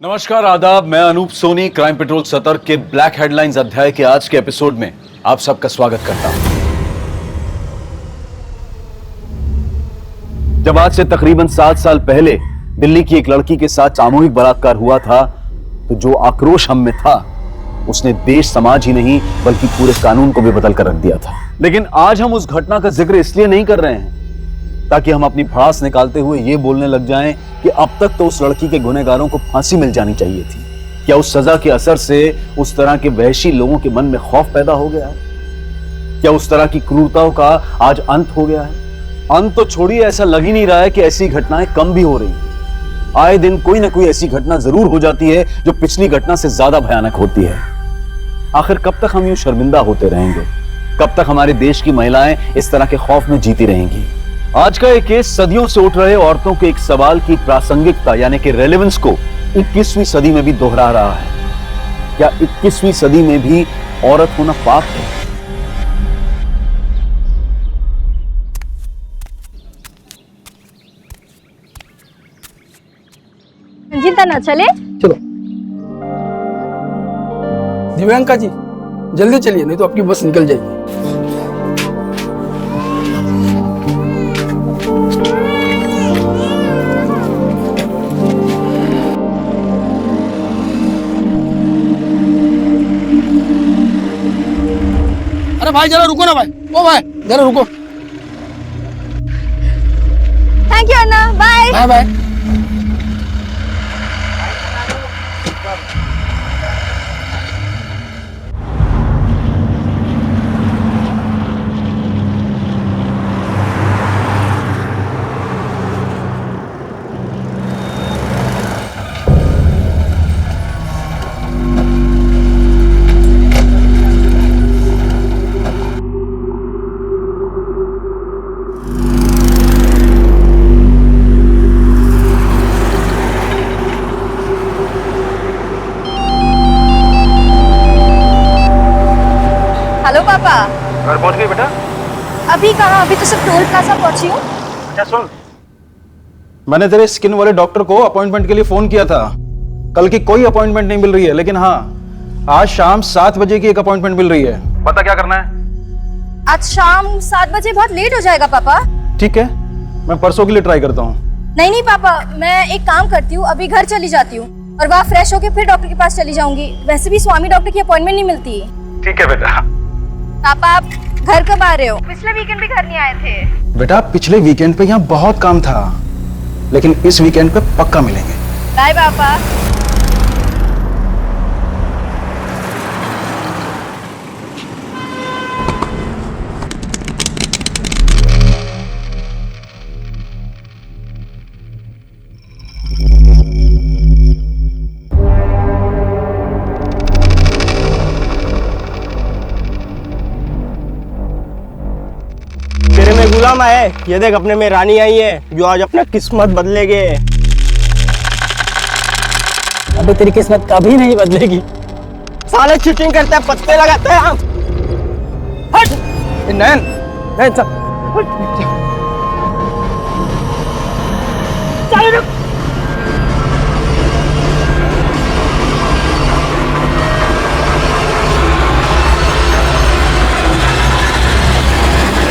नमस्कार, आदाब। मैं अनूप सोनी क्राइम पेट्रोल सतर्क के ब्लैक हेडलाइंस अध्याय के आज के एपिसोड में आप सबका स्वागत करता हूं। जब आज से तकरीबन 7 साल पहले दिल्ली की एक लड़की के साथ सामूहिक बलात्कार हुआ था, तो जो आक्रोश हम में था उसने देश समाज ही नहीं बल्कि पूरे कानून को भी बदल कर रख दिया था। लेकिन आज हम उस घटना का जिक्र इसलिए नहीं कर रहे हैं ताकि हम अपनी भड़ास निकालते हुए ये बोलने लग जाएं कि अब तक तो उस लड़की के गुनहगारों को फांसी मिल जानी चाहिए थी। क्या उस सजा के असर से उस तरह के वहशी लोगों के मन में खौफ पैदा हो गया है? क्या उस तरह की क्रूरताओं का आज अंत हो गया है? अंत तो छोड़िए, ऐसा लग ही नहीं रहा है कि ऐसी घटनाएं कम भी हो रही हैं। आए दिन कोई ना कोई ऐसी घटना जरूर हो जाती है जो पिछली घटना से ज्यादा भयानक होती है। आखिर कब तक हम यूं शर्मिंदा होते रहेंगे? कब तक हमारे देश की महिलाएं इस तरह के खौफ में जीती रहेंगी? आज का एक केस सदियों से उठ रहे औरतों के एक सवाल की प्रासंगिकता यानी कि रेलेवेंस को 21वीं सदी में भी दोहरा रहा है। क्या 21वीं सदी में भी औरत होना पाप है? चिंता ना चले। चलो दिव्यांका जी, जल्दी चलिए नहीं तो आपकी बस निकल जाएगी। अरे भाई जरा रुको ना भाई, ओ भाई जरा रुको। थैंक यू अन्ना, bye bye bye. Hello papa. घर पहुंच गई बेटा? अभी कहाँ, अभी तो सिर्फ टोल प्लाजा पहुंची हूँ। अच्छा सुन, मैंने तेरे स्किन वाले डॉक्टर को अपॉइंटमेंट के लिए फोन किया था। कल की कोई अपॉइंटमेंट नहीं मिल रही है, लेकिन हाँ आज शाम 7 बजे की एक अपॉइंटमेंट मिल रही है। बता क्या करना है? आज शाम 7 बजे बहुत लेट हो जाएगा पापा। ठीक है, मैं परसों के लिए ट्राई करता हूँ। नहीं पापा, मैं एक काम करती हूँ, अभी घर चली जाती हूँ और वहाँ फ्रेश होके फिर डॉक्टर के पास चली जाऊंगी। वैसे भी स्वामी डॉक्टर की अपॉइंटमेंट नहीं मिलती। ठीक है बेटा। पापा आप घर कब आ रहे हो? पिछले वीकेंड भी घर नहीं आए थे। बेटा पिछले वीकेंड पे यहाँ बहुत काम था, लेकिन इस वीकेंड पे पक्का मिलेंगे। बाय पापा। तेरे में गुलाम है, ये देख अपने में रानी आई है जो आज अपना किस्मत बदलेगे। अबे तेरी किस्मत कभी नहीं बदलेगी। साले चीटिंग करते हैं, पत्ते लगाते हैं हम। हट नैन नैन चल। चल रुक।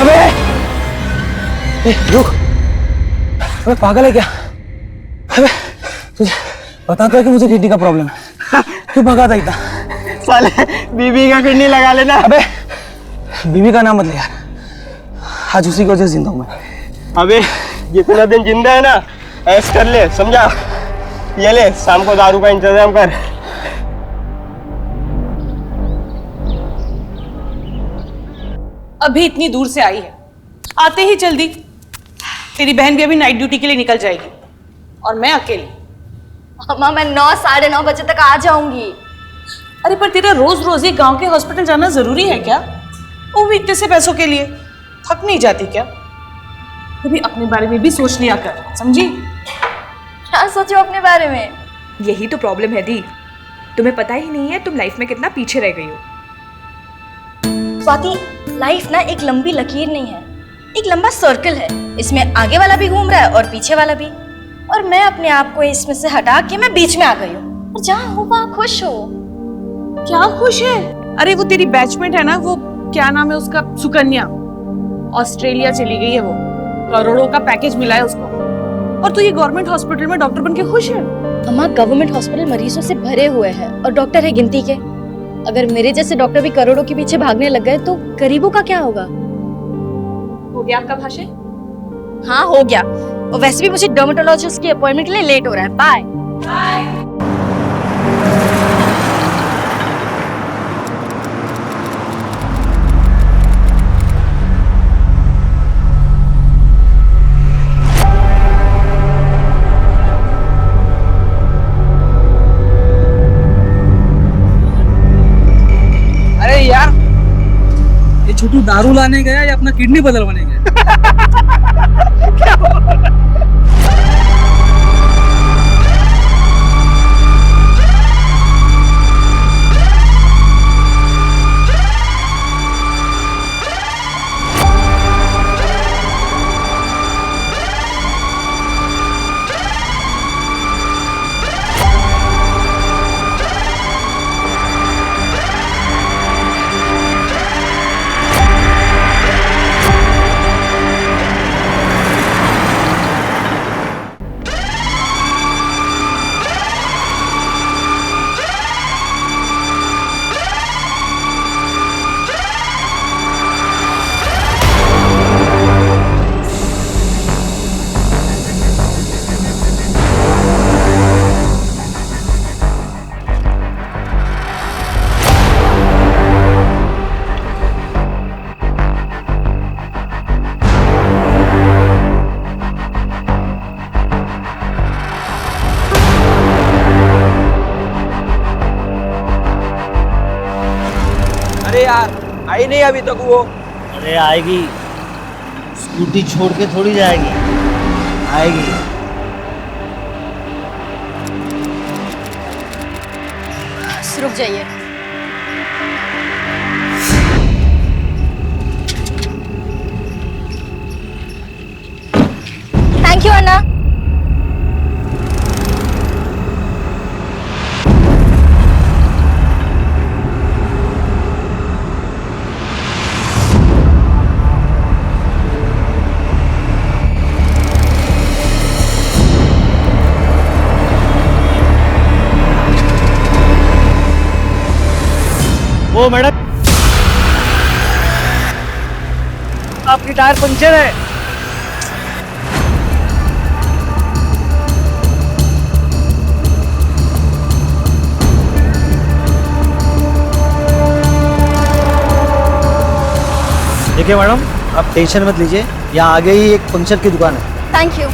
अबे रुक, अबे पागल है क्या? अबे तुझे पता था कि मुझे किडनी का प्रॉब्लम है, क्यों भगा था इतना? साले बीबी का किडनी लगा लेना। अबे बीवी का नाम मत ले यार, आज उसी की वजह से जिंदा हूं मैं। अबे जितना दिन जिंदा है ना ऐश कर ले, समझा? ये ले, शाम को दारू का इंतजाम कर। अभी इतनी दूर से आई है, आते ही जल्दी। तेरी बहन भी अभी नाइट ड्यूटी के लिए निकल जाएगी और मैं अकेली। अम्मा मैं 9 साढ़े 9 बजे तक आ जाऊंगी। अरे पर तेरा रोज रोज ये गांव के हॉस्पिटल जाना जरूरी है क्या? वो भी इतने से पैसों के लिए थक नहीं जाती क्या? कभी अपने बारे में भी सोच लिया कर, समझी? क्या सोचो अपने बारे में? यही तो प्रॉब्लम है दी, तुम्हें पता ही नहीं है तुम लाइफ में कितना पीछे रह गई हो। स्वाति, लाइफ ना एक लंबी लकीर नहीं है, एक लंबा सर्कल है। इसमें आगे वाला भी घूम रहा है और पीछे वाला भी, और मैं अपने आप को इसमें से हटा के मैं बीच में आ गई हूँ। और जहाँ हो वहाँ खुश हो। क्या खुश है? अरे वो तेरी बैचमेट है ना, वो क्या नाम है उसका, सुकन्या, ऑस्ट्रेलिया चली गई है वो, करोड़ों का पैकेज मिला है उसको, और तू ये गवर्नमेंट हॉस्पिटल में डॉक्टर बन के खुश है? अम्मा, गवर्नमेंट हॉस्पिटल मरीजों से भरे हुए हैं और डॉक्टर है गिनती के। अगर मेरे जैसे डॉक्टर भी करोड़ों के पीछे भागने लग गए तो गरीबों का क्या होगा? हो गया आपका भाषण? हाँ, हो गया। और वैसे भी मुझे डर्मेटोलॉजिस्ट की अपॉइंटमेंट के लिए लेट हो रहा है। बाय। अरे यार, ये छोटू दारू लाने गया या अपना किडनी बदलवाने गया? अरे यार, आई नहीं अभी तक वो। अरे आएगी, स्कूटी छोड़ के थोड़ी जाएगी, आएगी। रुक जाइए। थैंक यू अन्ना। वो मैडम, आपकी टायर पंक्चर है। देखिए मैडम, आप टेंशन मत लीजिए, यहाँ आगे ही एक पंक्चर की दुकान है। Thank you.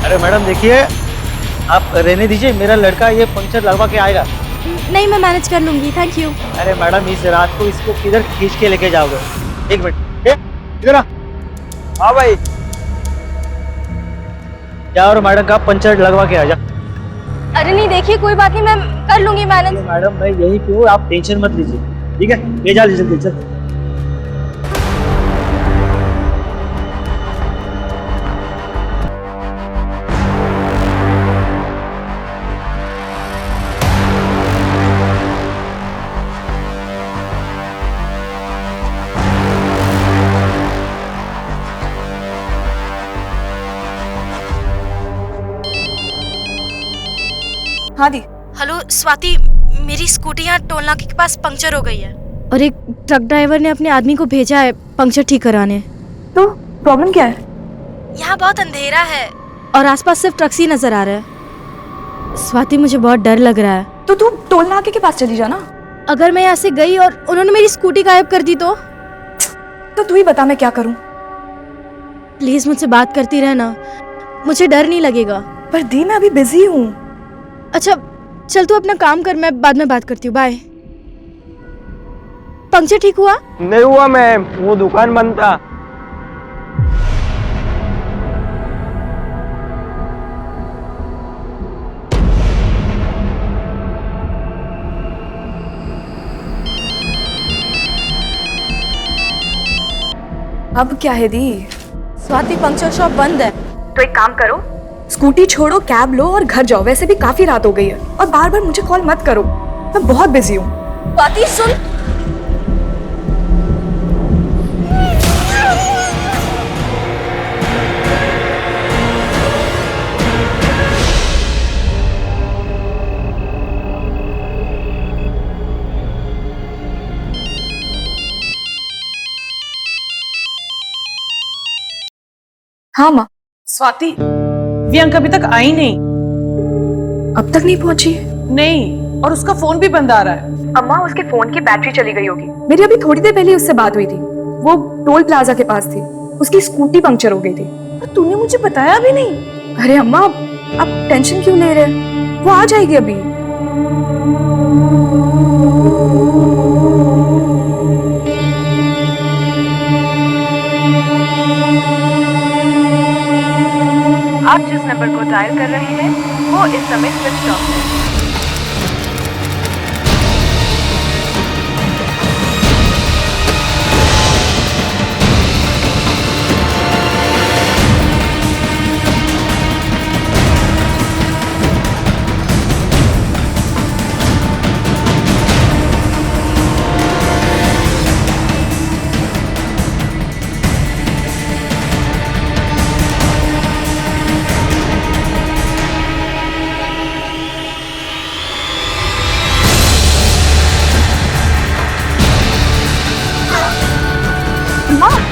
अरे मैडम देखिए, आप रहने दीजिए, मेरा लड़का ये पंक्चर लगवा के आएगा। नहीं, मैं मैनेज कर लूंगी। Thank you. अरे मैडम, इस रात को इसको किधर खींच के लेके जाओगे? एक मिनट, इधर आ। हाँ भाई। जा और मैडम का पंचर लगवा के आ जा। अरे नहीं, देखिए कोई बात नहीं, मैं कर लूंगी मैनेज। मैडम मैं यहीं पे हूँ, आप टेंशन मत लीजिए, ठीक है? ले जा जल्दी चल। हाँ दी। हेलो स्वाति, मेरी स्कूटी यहाँ टोल नाके के पास पंक्चर हो गई है और एक ट्रक ड्राइवर ने अपने आदमी को भेजा है पंक्चर ठीक कराने। तो प्रॉब्लम क्या है? यहाँ बहुत अंधेरा है और आसपास सिर्फ ट्रक्स ही नजर आ रहे हैं। स्वाति, मुझे बहुत डर लग रहा है। तो तू टोल नाके के पास चली जाना। अगर मैं यहाँ से गई और उन्होंने मेरी स्कूटी गायब कर दी तो तू ही बता मैं क्या करूं? प्लीज मुझसे बात करती रहना, मुझे डर नहीं लगेगा। पर दी, मैं अभी बिजी हूँ। अच्छा चल, तू अपना काम कर, मैं बाद में बात करती हूँ। बाय। पंक्चर ठीक हुआ? नहीं हुआ मैम, वो दुकान बंद था। अब क्या है दी? स्वाति पंक्चर शॉप बंद है। तो एक काम करो, स्कूटी छोड़ो, कैब लो और घर जाओ। वैसे भी काफी रात हो गई है और बार बार मुझे कॉल मत करो, मैं बहुत बिजी हूँ। स्वाति सुन, हाँ माँ। स्वाति, प्रियंका अभी तक आई नहीं। अब तक नहीं पहुंची? नहीं, और उसका फोन भी बंद आ रहा है। अम्मा, उसके फोन की बैटरी चली गई होगी। मेरी अभी थोड़ी देर पहले उससे बात हुई थी, वो टोल प्लाजा के पास थी, उसकी स्कूटी पंक्चर हो गई थी। और तूने मुझे बताया भी नहीं। अरे अम्मा, आप टेंशन क्यों ले रहे हैं, वो आ जाएगी अभी। आप जिस नंबर को डायल कर रहे हैं वो इस समय स्विच ऑफ है।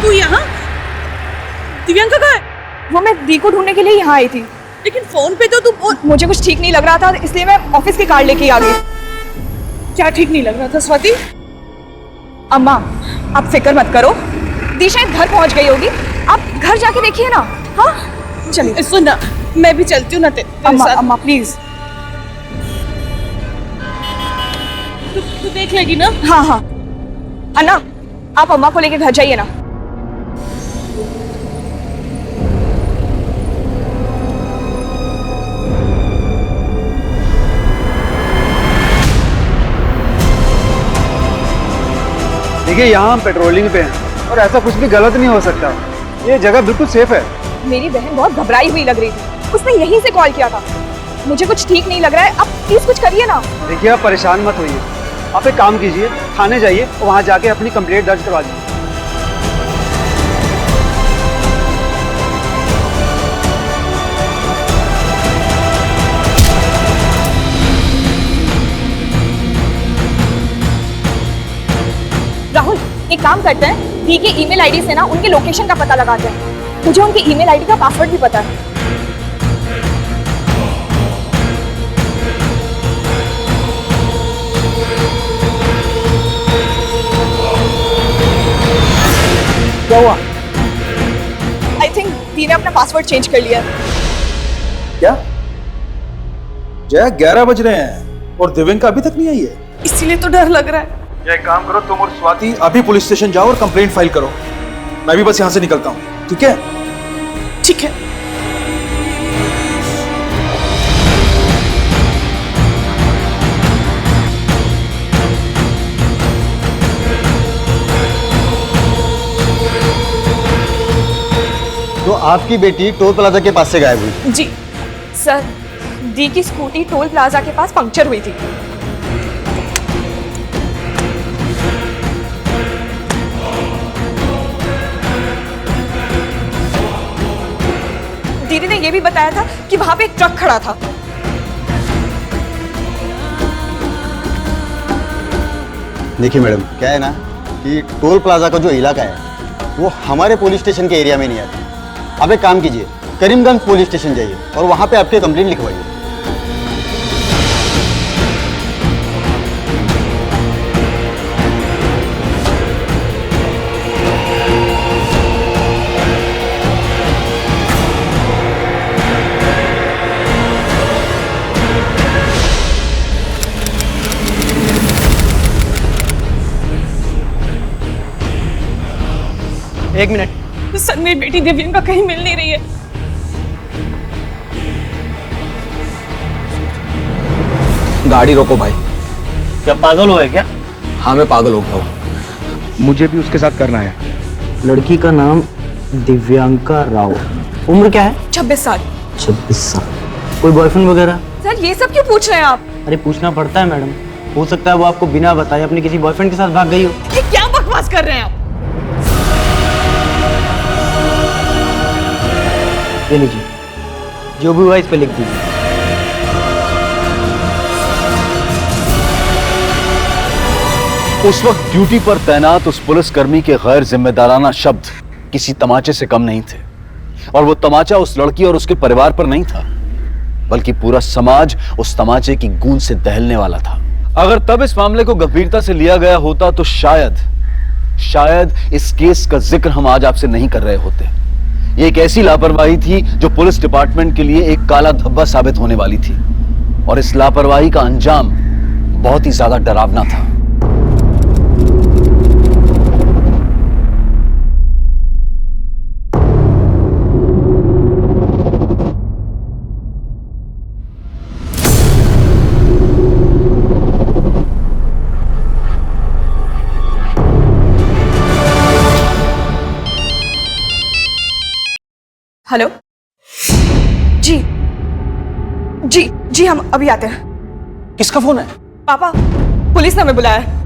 तू यहाँ? दिव्यांका कहाँ है? वो मैं दी को ढूंढने के लिए यहाँ आई थी, लेकिन फोन पे तो तू मुझे कुछ ठीक नहीं लग रहा था, इसलिए मैं ऑफिस की कार लेके आ गई। क्या ठीक नहीं लग रहा था स्वाति? अम्मा, आप फिक्र मत करो, दी शायद घर पहुंच गई होगी, आप घर जाके देखिए ना। हाँ चलिए। सुन ना, मैं भी चलती हूँ ना तेरे अम्मा, साथ। अम्मा प्लीज। तू देख लेगी ना? हाँ हाँ अन्ना, आप अम्मा को लेके घर जाइए ना। देखिए, यहाँ हम पेट्रोलिंग पे हैं और ऐसा कुछ भी गलत नहीं हो सकता। ये जगह बिल्कुल सेफ है। मेरी बहन बहुत घबराई हुई लग रही थी, उसने यहीं से कॉल किया था। मुझे कुछ ठीक नहीं लग रहा है, आप प्लीज कुछ करिए ना। देखिए, आप परेशान मत होइए, आप एक काम कीजिए, थाने जाइए और वहाँ जाके अपनी कंप्लेंट दर्ज करवा दीजिए। राहुल, एक काम करते हैं, दी के ईमेल आईडी से ना उनके लोकेशन का पता लगाते हैं। मुझे उनके ईमेल आईडी का पासवर्ड भी पता है। क्या हुआ? आई थिंक दी ने अपना पासवर्ड चेंज कर लिया है। क्या जया, 11 बज रहे हैं और दिव्यांका अभी तक नहीं आई है। इसीलिए तो डर लग रहा है। या एक काम करो, तुम और स्वाति अभी पुलिस स्टेशन जाओ और कंप्लेंट फाइल करो। मैं भी बस यहाँ से निकलता हूँ, ठीक है? ठीक है। तो आपकी बेटी टोल प्लाजा के पास से गायब हुई? जी सर, दी की स्कूटी टोल प्लाजा के पास पंक्चर हुई थी। दीदी ने यह भी बताया था कि वहां पे एक ट्रक खड़ा था। देखिए मैडम, क्या है ना कि टोल प्लाजा का जो इलाका है वो हमारे पुलिस स्टेशन के एरिया में नहीं आता। आप एक काम कीजिए, करीमगंज पुलिस स्टेशन जाइए और वहां पे आपकी कंप्लेंट लिखवाइए। एक मिनट। सर, मेरी बेटी दिव्यांका कहीं मिल नहीं रही है। गाड़ी रोको भाई। क्या पागल हो है क्या? हाँ, मैं पागल हो गया हूँ। मुझे भी उसके साथ करना है। लड़की का नाम दिव्यांका राव, उम्र क्या है? 26 साल। 26 साल। कोई बॉयफ्रेंड वगैरह? सर ये सब क्यों पूछ रहे हैं आप? अरे पूछना पड़ता है मैडम, हो सकता है वो आपको बिना बताए अपने किसी बॉयफ्रेंड के साथ भाग गई हो। ये क्या बकवास कर रहे हैं आप? ये लीजिए, जो भी हुआ इस पे लिख दीजिए। उस वक्त ड्यूटी पर तैनात उस पुलिसकर्मी के गैर जिम्मेदाराना शब्द किसी तमाचे से कम नहीं थे, और वो तमाचा उस लड़की और उसके परिवार पर नहीं था, बल्कि पूरा समाज उस तमाचे की गूंज से दहलने वाला था। अगर तब इस मामले को गंभीरता से लिया गया होता तो शायद इस केस का जिक्र हम आज आपसे नहीं कर रहे होते। ये एक ऐसी लापरवाही थी जो पुलिस डिपार्टमेंट के लिए एक काला धब्बा साबित होने वाली थी, और इस लापरवाही का अंजाम बहुत ही ज्यादा डरावना था। हेलो। जी जी जी, हम अभी आते हैं। किसका फोन है? पापा, पुलिस ने हमें बुलाया है।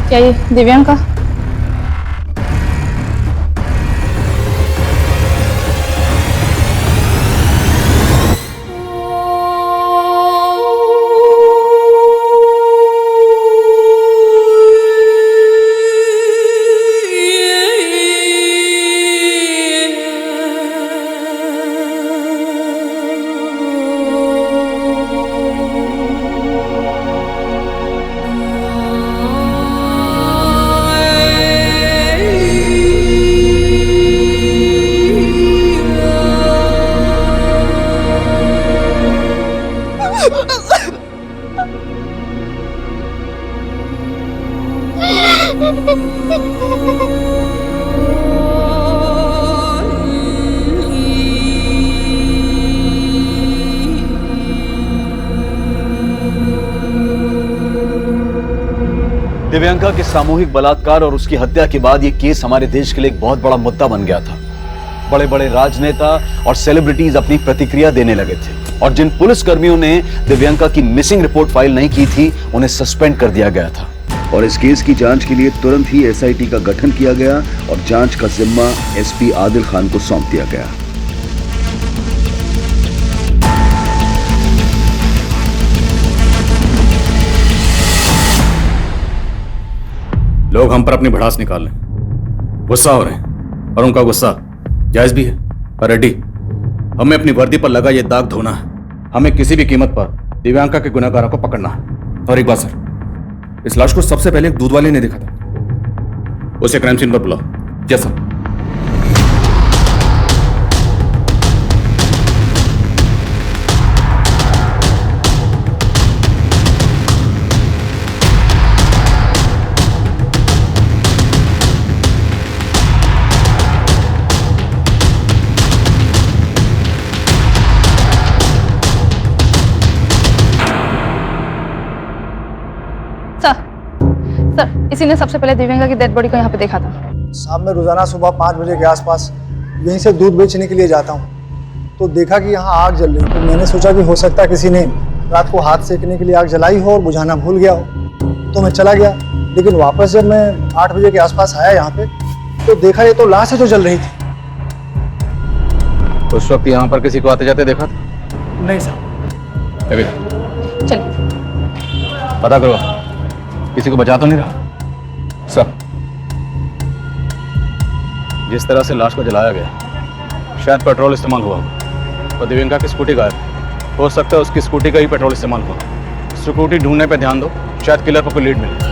क्या ये दिव्यांका? दिव्यांका के सामूहिक बलात्कार और उसकी हत्या के बाद यह केस हमारे देश के लिए एक बहुत बड़ा मुद्दा बन गया था। बड़े बड़े राजनेता और सेलिब्रिटीज अपनी प्रतिक्रिया देने लगे थे, और जिन पुलिस कर्मियों ने दिव्यांका की मिसिंग रिपोर्ट फाइल नहीं की थी उन्हें सस्पेंड कर दिया गया था। और इस केस की जांच के लिए तुरंत ही एसआईटी का गठन किया गया और जांच का जिम्मा एसपी आदिल खान को सौंप दिया गया। लोग हम पर अपनी भड़ास निकाल रहे, गुस्सा हो रहे हैं, और उनका गुस्सा जायज भी है। पर रेड्डी, हमें अपनी वर्दी पर लगा ये दाग धोना है। हमें किसी भी कीमत पर दिव्यांका के गुनहगारों को पकड़ना है। और एक बात सर, इस लाश को सबसे पहले एक दूध वाले ने देखा था। उसे क्राइम सीन पर बुलाओ। जैसा सर, इसी ने सबसे पहले दिव्यांका की डेड बॉडी को यहाँ पे देखा था। शाम में रोजाना सुबह 5 बजे के आसपास यहीं से दूध बेचने के लिए जाता हूँ, तो देखा कि यहाँ आग जल रही। तो मैंने सोचा कि हो सकता है किसी ने रात को हाथ सेकने के लिए आग जलाई हो और बुझाना भूल गया हो, तो मैं चला गया। लेकिन वापस जब मैं 8 बजे के आसपास आया यहाँ पे, तो देखा ये तो लाश है जो जल रही थी। उस वक्त यहाँ पर किसी को आते जाते देखा था? नहीं साहब। अभी चलिए। पता करो किसी को बचा तो नहीं रहा? सर, जिस तरह से लाश को जलाया गया शायद पेट्रोल इस्तेमाल हुआ होगा। और दिव्यंका की स्कूटी गायब, हो सकता है उसकी स्कूटी का ही पेट्रोल इस्तेमाल हुआ। स्कूटी ढूंढने पे ध्यान दो, शायद किलर पर कोई लीड मिले।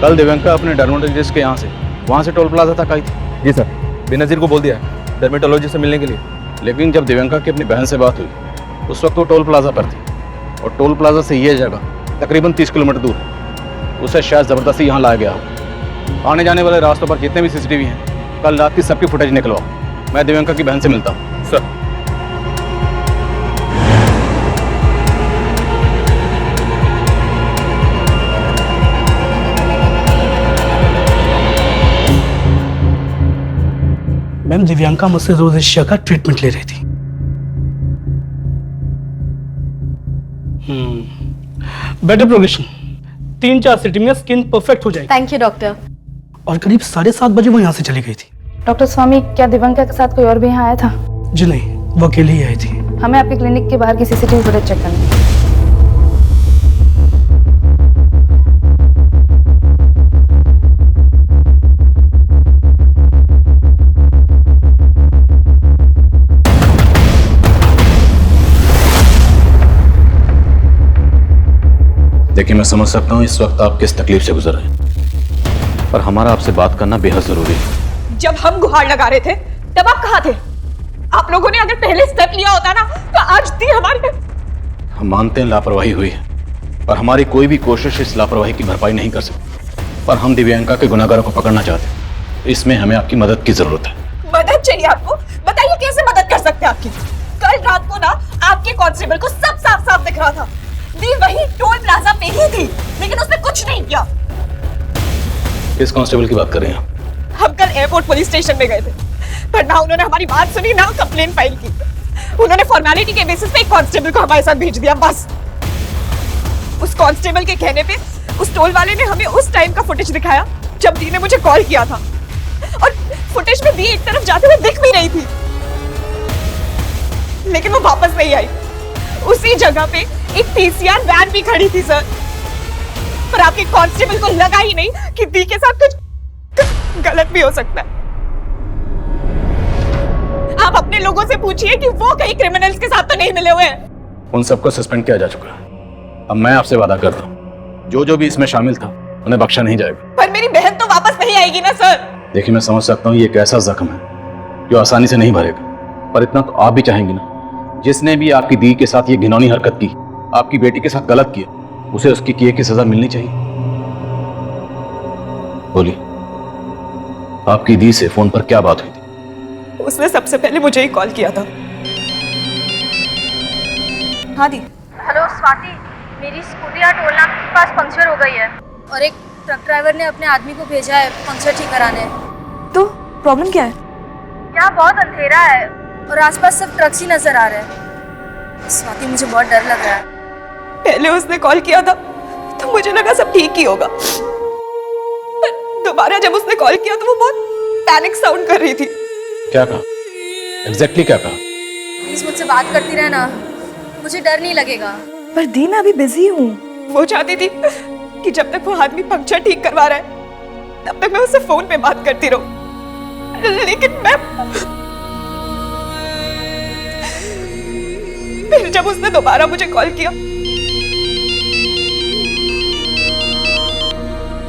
कल दिव्यंका अपने डर्मेटोलॉजिस्ट के यहाँ से वहाँ से टोल प्लाजा तक आई थी। जी सर, बेनजीर को बोल दिया है डर्मेटोलॉजिस्ट से मिलने के लिए। लेकिन जब दिव्यंका की अपनी बहन से बात हुई उस वक्त वो टोल प्लाजा पर थी, और टोल प्लाजा से ये जगह तकरीबन 30 किलोमीटर दूर है। उसे शायद ज़बरदस्ती यहाँ लाया गया हो। आने जाने वाले रास्तों पर जितने भी CCTV हैं कल रात की सबकी फुटेज निकलवाओ। मैं दिव्यंका की बहन से मिलता हूँ। सर। मैम, दिव्यांका मुझसे रोज इस का ट्रीटमेंट ले रही थी। बेटर प्रोग्रेशन, 3-4 सिटी में स्किन परफेक्ट हो जाएगी। Thank you doctor. और करीब 7:30 बजे वो यहाँ से चली गई थी। डॉक्टर स्वामी, क्या दिव्यांका के साथ कोई और भी यहाँ आया था? जी नहीं, वो अकेली ही आई थी। हमें आपके क्लिनिक के बाहर की CCTV फुटेज चेक करनी है। देखिए, मैं समझ सकता हूँ इस वक्त आप किस तकलीफ से गुजर रहे हैं, पर हमारा आपसे बात करना बेहद जरूरी है। जब हम गुहार लगा रहे थे तब आप कहाँ थे? आप लोगों ने अगर पहले स्टेप लिया होता ना तो आज थी हमारी। हम मानते हैं लापरवाही हुई है, पर हमारी कोई भी कोशिश इस लापरवाही की भरपाई नहीं कर सकती। पर हम दिव्यांका के गुनाहगारों को पकड़ना चाहते हैं, इसमें हमें आपकी मदद की जरूरत है। मदद चाहिए आपको? बताइए कैसे मदद कर सकते हैं आपकी? कल रात को ना आपके कांस्टेबल को सब साफ साफ दिख रहा था। दी वही टोल प्लाजा पे ही थी, लेकिन उसने कुछ नहीं किया। किस कांस्टेबल की बात कर रहे हैं आप? हम कल एयरपोर्ट पुलिस स्टेशन में गए थे, पर ना उन्होंने हमारी बात सुनी ना कंप्लेन फाइल की। उन्होंने फॉर्मेलिटी के बेसिस पे एक कांस्टेबल को हमारे साथ भेज दिया, बस। उस कांस्टेबल के कहने पे उस टोल वाले ने हमें उस टाइम का फुटेज दिखाया जब दी ने मुझे कॉल किया था, और फुटेज में दी एक तरफ जाते हुए दिख भी रही थी, लेकिन वो वापस नहीं आई। उसी जगह पे एक PCR वैन भी खड़ी थी सर, पर आपके कांस्टेबल को लगा ही नहीं कि दी के साथ कुछ गलत भी हो सकता है। आप अपने लोगों से पूछिए कि वो कहीं क्रिमिनल्स के साथ तो नहीं मिले हुए हैं। उन सबको सस्पेंड किया जा चुका है। अब मैं आपसे वादा करता हूँ, जो भी इसमें शामिल था उन्हें बख्शा नहीं जाएगा। पर मेरी बहन तो वापस नहीं आएगी ना सर। देखिए, मैं समझ सकता हूँ ये एक ऐसा जख्म है जो आसानी से नहीं भरेगा, पर इतना तो आप भी चाहेंगे ना, जिसने भी आपकी दी के साथ ये घिनौनी हरकत की, आपकी बेटी के साथ गलत किया, उसे उसकी किए की सजा मिलनी चाहिए। बोलिए, आपकी दी से फोन पर क्या बात हुई थी? उसने सबसे पहले मुझे ही कॉल किया था। हाँ दी। हेलो स्वाति, मेरी स्कूटी यहाँ टोल नाका के पास पंक्चर हो गई है और एक ट्रक ड्राइवर ने अपने आदमी को भेजा है पंक्चर ठीक कराने। तो प्रॉब्लम क्या है? यहाँ बहुत अंधेरा है और आसपास सब ट्रक्स ही नजर आ रहे हैं। स्वाति, मुझे बहुत डर लग रहा है। पहले उसने कॉल किया था तो मुझे लगा सब ठीक ही होगा, दोबारा जब उसने कॉल किया तो वो बहुत पैनिक साउंड कर रही थी। क्या कहा? एग्जैक्टली क्या कहा? प्लीज मुझसे बात करती रहना, मुझे डर नहीं लगेगा। पर दी, मैं अभी बिजी हूँ। वो चाहती थी कि जब तक वो आदमी पंक्चर ठीक करवा रहा है तब तक मैं उससे फोन पे बात करती रहूं, लेकिन मैं फिर जब उसने दोबारा मुझे कॉल किया।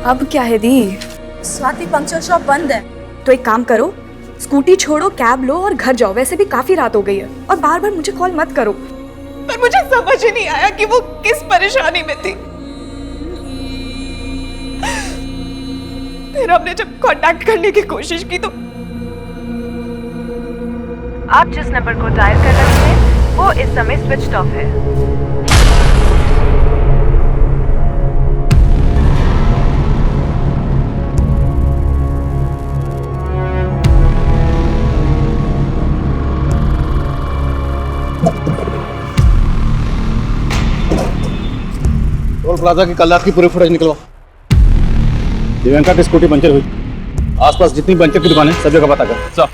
अब क्या है दी? स्वाति, पंक्चर शॉप बंद है। तो एक काम करो, स्कूटी छोड़ो, कैब लो और घर जाओ। वैसे भी काफी रात हो गई है, और बार बार मुझे कॉल मत करो। पर मुझे समझ ही नहीं आया कि वो किस परेशानी में थी। फिर हमने जब कांटेक्ट करने की कोशिश की तो आप जिस नंबर को डायल कर रहे हैं वो इस समय स्विच ऑफ है। टोल प्लाजा की कल रात की पूरी फुटेज निकलवा। दिव्यांका की स्कूटी पंचर हुई, आसपास जितनी पंचर की दुकानें सब जगह पता कर।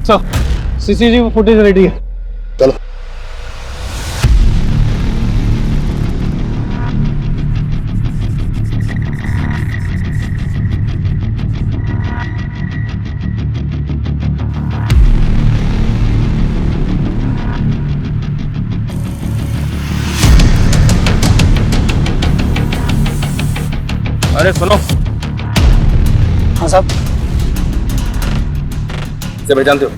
सर सीसीटीवी फुटेज रेडी है। चलो। अरे सुनो, हाँ साहब। इसे पहचानते हो?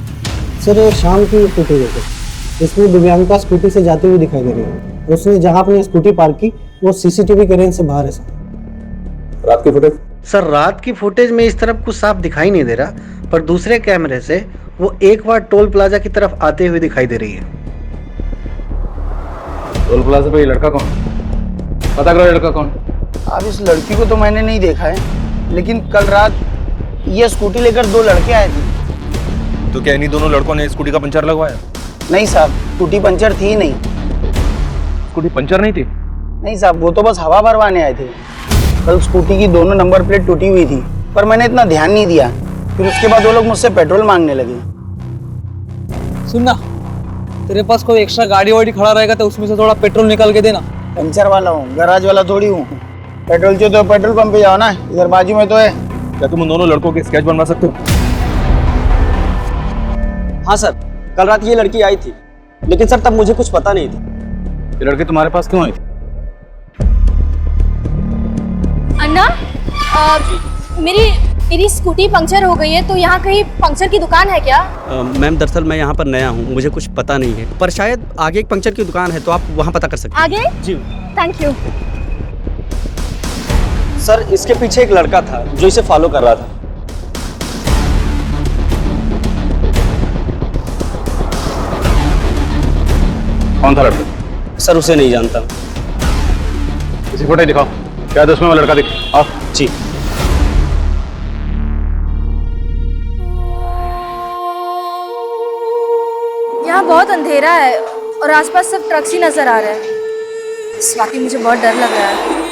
सर ये शाम की फुटेज है सर। इसमें दिव्यांका स्कूटी से जाते हुए दिखाई दे रही है। उसने जहाँ अपनी स्कूटी पार्क की वो सीसीटीवी के रेंज से बाहर है सर। रात की फुटेज? सर रात की फुटेज में इस तरफ कुछ साफ दिखाई नहीं दे रहा, पर दूसरे कैमरे से वो एक बार टोल प्लाजा की तरफ आते हुए दिखाई दे रही है। टोल प्लाजा पे ये लड़का कौन? पता करो लड़का कौन? अब इस लड़की को तो मैंने नहीं देखा है, लेकिन कल रात ये स्कूटी लेकर दो लड़के आए थे। तो क्या इन्हीं दोनों लड़कों ने स्कूटी का पंचर लगवाया? नहीं साहब, स्कूटी पंचर थी ही नहीं। स्कूटी पंचर नहीं थी? नहीं साहब, वो तो बस हवा भरवाने आए थे। कल स्कूटी की दोनों नंबर प्लेट टूटी हुई थी, पर मैंने इतना ध्यान नहीं दिया। फिर उसके बाद वो लोग मुझसे पेट्रोल मांगने लगे। सुनना, तेरे पास कोई एक्स्ट्रा गाड़ी वाड़ी खड़ा रहेगा तो उसमें से थोड़ा पेट्रोल निकाल के देना। पंचर वाला हूँ, गैराज वाला थोड़ी हूँ। पेट्रोल चाहिए तो पेट्रोल पंप पे जाओ ना, इधर बाजू में तो है। क्या तुम उन दोनों लड़कों के स्केच बनवा सकते हो? हाँ सर, कल रात ये लड़की आई थी, लेकिन सर तब मुझे कुछ पता नहीं था। ये लड़के तुम्हारे पास क्यों आई थी? अन्ना, मेरी स्कूटी पंक्चर हो गई है, तो यहाँ कहीं पंक्चर की दुकान है क्या? मैम दरअसल मैं यहाँ पर नया हूँ, मुझे कुछ पता नहीं है, पर शायद आगे एक पंक्चर की दुकान है, तो आप वहाँ पता कर सकते हैं। आगे? जी थैंक यू। सर इसके पीछे एक लड़का था जो इसे फॉलो कर रहा था। कौन था लड़का? सर उसे नहीं जानता। किसी फोटो दिखाओ, क्या उसमें वो लड़का दिख? आओ। जी। यहाँ बहुत अंधेरा है और आसपास सब ट्रक्स ही नजर आ रहे हैं। स्वाति, मुझे बहुत डर लग रहा है।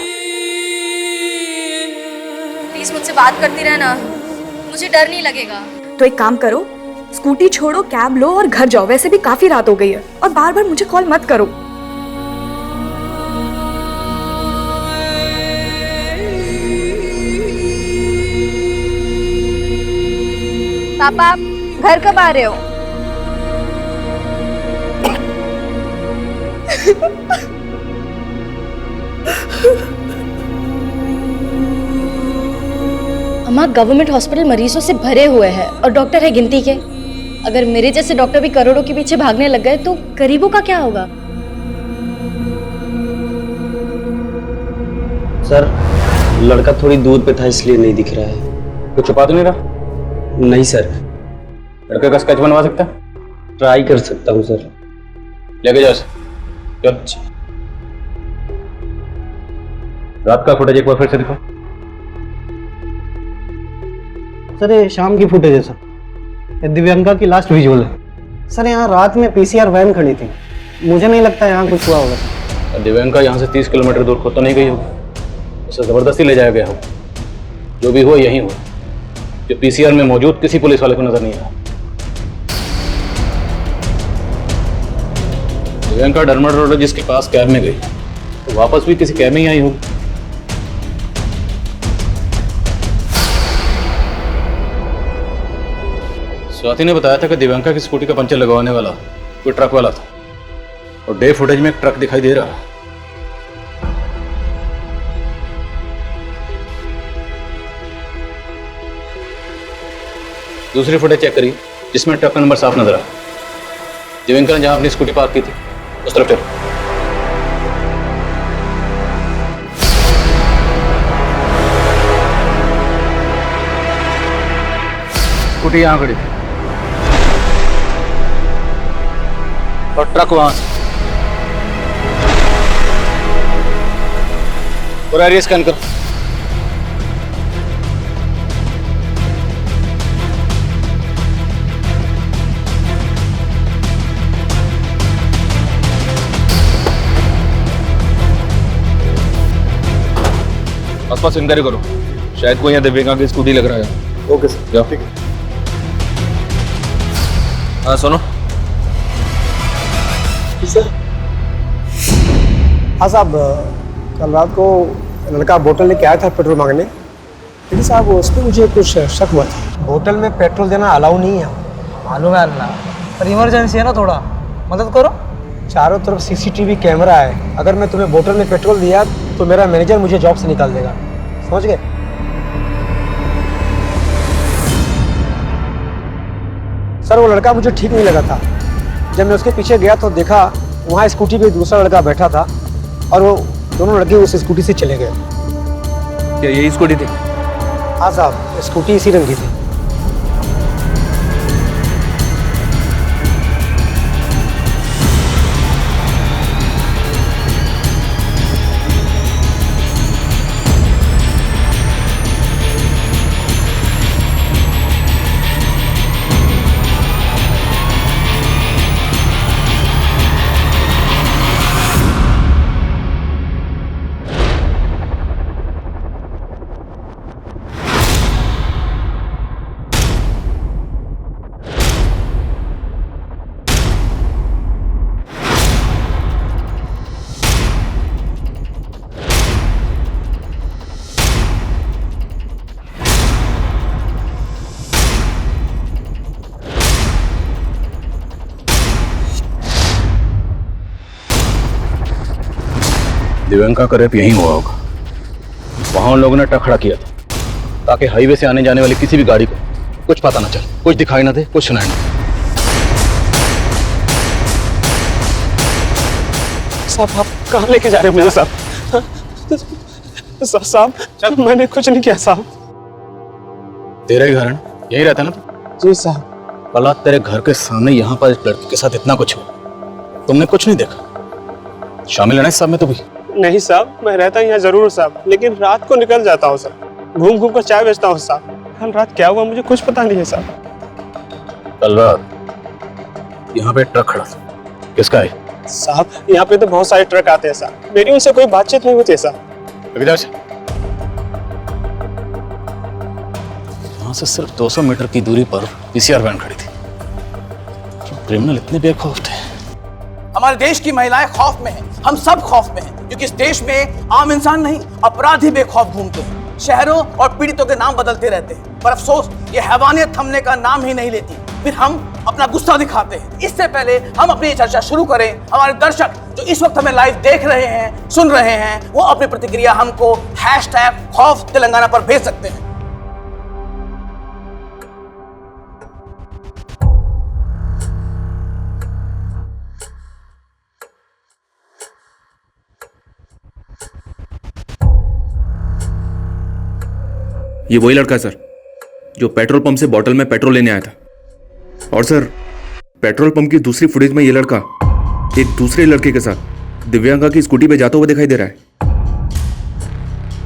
प्लीज मुझसे बात करती रहना, मुझे डर नहीं लगेगा। तो एक काम करो, स्कूटी छोड़ो, कैब लो और घर जाओ। वैसे भी काफी रात हो गई है, और बार बार मुझे कॉल मत करो। पापा, आप घर कब आ रहे हो? अम्मा, गवर्नमेंट हॉस्पिटल मरीजों से भरे हुए हैं और डॉक्टर है गिनती के। अगर मेरे जैसे डॉक्टर भी करोड़ों के पीछे भागने लग गए तो गरीबों का क्या होगा? सर लड़का थोड़ी दूर पे था इसलिए नहीं दिख रहा है। कुछ छुपा तो नहीं रहा? नहीं सर। लड़के का स्केच बनवा सकता? ट्राई कर सकता हूँ सर। लेके जाओ। चल। रात का फुटेज एक बार फिर से दिखाओ। सर ये शाम की फुटेज है सर। ये दिव्यांका की लास्ट विजुअल है। सर यहाँ रात में पीसीआर वैन खड़ी थी, मुझे नहीं लगता यहाँ कुछ हुआ होगा सर। दिव्यांका यहाँ से 30 किलोमीटर दूर खुद तो नहीं गई होगी, उसे जबरदस्ती ले जाया गया हो। जो भी हुआ यही हुआ, जो पीसीआर में मौजूद किसी पुलिस वाले को नजर नहीं आया। दिव्यांका डर्मेटोलॉजिस्ट के पास कैब में गई तो वापस भी किसी कैब में ही आई होगी। स्वाति ने बताया था कि दिव्यांका की स्कूटी का पंचर लगवाने वाला कोई ट्रक वाला था, और डे फुटेज में एक ट्रक दिखाई दे रहा है। दूसरी फुटेज चेक करिए जिसमें ट्रक का नंबर साफ नजर आया। दिव्यांका ने जहां अपनी स्कूटी पार्क की थी उस तरफ चलो। स्कूटी यहां खड़ी थी और ट्रक वहां से। पूरा एरिया स्कैन करो। आसपास इंक्वायरी करो, शायद कोई यहाँ दिव्यांका की स्कूटी लग रहा है। ओके सर, जाओ। ठीक है। हाँ सुनो। हाँ साहब, कल रात को लड़का बोतल लेके आया था पेट्रोल मांगने, लेकिन साहब उस पर मुझे कुछ शक हुआ था। बोतल में पेट्रोल देना अलाउ नहीं है। मालूम है अल्लाह, पर इमरजेंसी है ना, थोड़ा मदद करो। चारों तरफ सीसीटीवी कैमरा है, अगर मैं तुम्हें बोतल में पेट्रोल दिया तो मेरा मैनेजर मुझे जॉब से निकाल देगा, समझ गए? सर वो लड़का मुझे ठीक नहीं लगा था। जब मैं उसके पीछे गया तो देखा वहाँ स्कूटी पे दूसरा लड़का बैठा था और वो दोनों लड़के उस स्कूटी से चले गए। क्या यही स्कूटी थी? हाँ साहब, स्कूटी इसी रंग की थी। दिव्यांका का रेप यहीं हुआ होगा। वहां उन लोगों ने ट्रक खड़ा किया था ताकि हाईवे से आने जाने वाली किसी भी गाड़ी को कुछ पता ना चले, कुछ दिखाई ना दे, कुछ सुनाई ना दे। साहब आप कहाँ लेके जा रहे हो मुझे साहब? साहब मैंने कुछ नहीं किया साहब। तेरा ही घर है, यही रहता है ना? जी साहब। कल रात तेरे घर के सामने यहाँ पर एक लड़की के साथ इतना कुछ हुआ, तुमने कुछ नहीं देखा? शामिल है ना इस सब में तो भी? नहीं साहब, मैं रहता यहाँ जरूर हूँ साहब, लेकिन रात को निकल जाता हूँ साहब, घूम घूम कर चाय बेचता हूँ साहब। कल रात क्या हुआ मुझे कुछ पता नहीं है साहब। कल रात यहाँ पे ट्रक खड़ा था, किसका है? साहब यहाँ पे तो बहुत सारे ट्रक आते हैं साहब, मेरी उनसे कोई बातचीत नहीं होती है साहब। यहाँ से सिर्फ 200 मीटर की दूरी पर पीसीआर वैन खड़ी थी। क्रिमिनल इतने बेखौफ थे। हमारे देश की महिलाएं खौफ में हैं, हम सब खौफ में हैं, क्योंकि इस देश में आम इंसान नहीं, अपराधी बेखौफ घूमते हैं, शहरों और पीड़ितों के नाम बदलते रहते हैं, पर अफसोस ये हैवानियत थमने का नाम ही नहीं लेती। फिर हम अपना गुस्सा दिखाते हैं। इससे पहले हम अपनी चर्चा शुरू करें, हमारे दर्शक जो इस वक्त हमें लाइव देख रहे हैं, सुन रहे हैं, वो अपनी प्रतिक्रिया हमको #खौफ तेलंगाना पर भेज सकते हैं। ये वही लड़का है सर जो पेट्रोल पंप से बोतल में पेट्रोल लेने आया था। और सर पेट्रोल पंप की दूसरी फुटेज में ये लड़का एक दूसरे लड़के के साथ दिव्यांका की स्कूटी पे जाता हुआ दिखाई दे रहा है।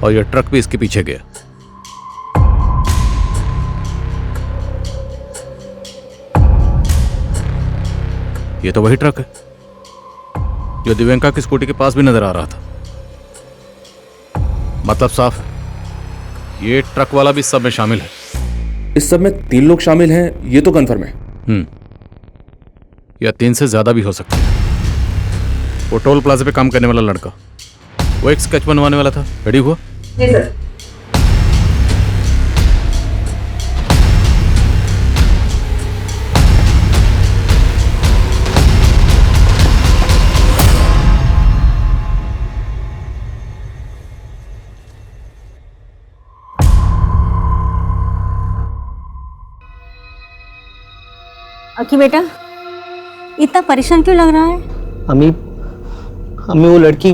और ये ट्रक भी इसके पीछे गया। ये तो वही ट्रक है जो दिव्यांका की स्कूटी के पास भी नजर आ रहा था। मतलब साफ है, ये ट्रक वाला भी सब में शामिल है। इस सब में 3 लोग शामिल हैं, ये तो कंफर्म है। या 3 से ज्यादा भी हो सकते हैं। वो टोल प्लाजा पे काम करने वाला लड़का, वो एक स्केच बनवाने वाला था, रेडी हुआ? जी सर। अकी बेटा इतना परेशान क्यों लग रहा है? अम्मी वो लड़की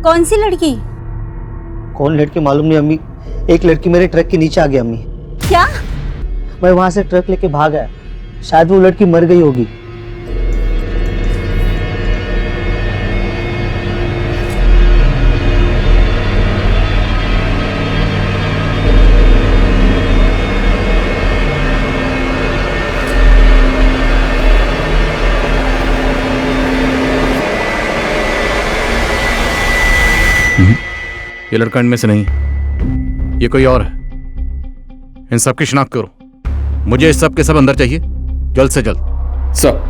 कौन सी लड़की? कौन लड़की मालूम नहीं अम्मी, एक लड़की मेरे ट्रक के नीचे आ गई अम्मी। क्या? मैं वहां से ट्रक लेके भाग आया, शायद वो लड़की मर गई होगी। ये लड़का इनमें से नहीं, ये कोई और है। इन सब की शिनाख्त करो, मुझे इस सब के सब अंदर चाहिए। जल्द से जल्द। सर।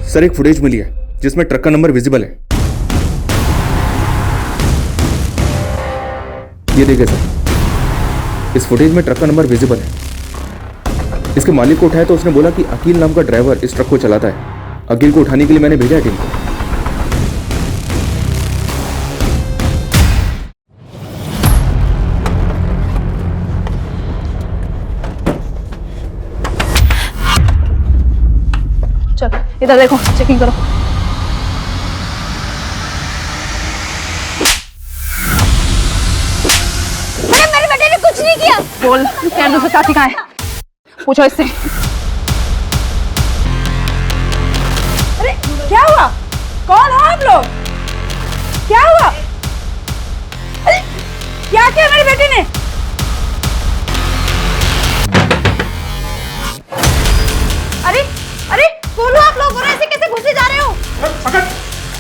सर एक फुटेज मिली है जिसमें ट्रक का नंबर विजिबल है। ये देखिए सर, इस फुटेज में ट्रक का नंबर विजिबल है। इसके मालिक को उठाया तो उसने बोला कि अकील नाम का ड्राइवर इस ट्रक को चलाता है। अकील को उठाने के लिए मैंने भेजा है टीम को। चल इधर देखो, चेकिंग करो। मेरे बेटे ने कुछ नहीं किया। बोल क्या दूसरा साथी कहाँ है? पूछो इससे। अरे क्या हुआ? कौन हो आप लोग? क्या हुआ? अरे क्या किया मेरे बेटे ने? अरे अरे बोलो आप लोग, और ऐसे कैसे घुसे जा रहे हो?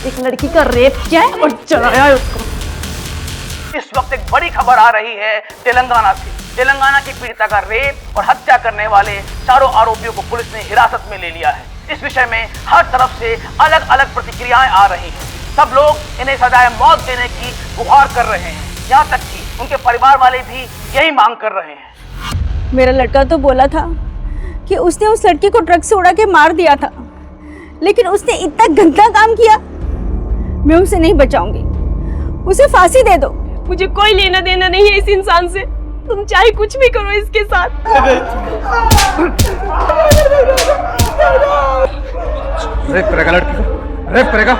एक लड़की का रेप किया है और चलाया है उसको। इस वक्त एक बड़ी खबर आ रही है तेलंगाना से। तेलंगाना की पीड़िता का रेप और हत्या करने वाले चारों आरोपियों को पुलिस ने हिरासत में ले लिया है। इस विषय में हर तरफ से अलग अलग प्रतिक्रियाएं आ रही हैं। सब लोग इन्हें सजाए मौत देने की गुहार कर रहे हैं। यहाँ तक कि उनके परिवार वाले भी यही मांग कर रहे हैं। मेरा लड़का तो बोला था कि उसने उस लड़की को ट्रक से उड़ा के मार दिया था, लेकिन उसने इतना गंदा काम किया। मैं उसे नहीं बचाऊंगी, उसे फांसी दे दो। मुझे कोई लेना देना नहीं है इस इंसान से। तुम चाहे कुछ भी करो इसके साथ। रेप करेगा लड़की को, रेप करेगा।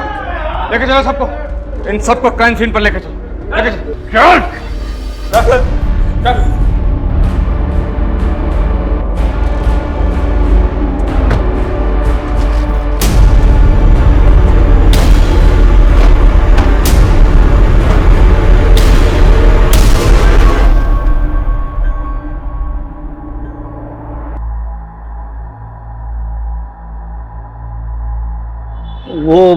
लेके चलो सबको, इन सबको क्राइम सीन पर लेके चलो, लेके चलो। चल। वो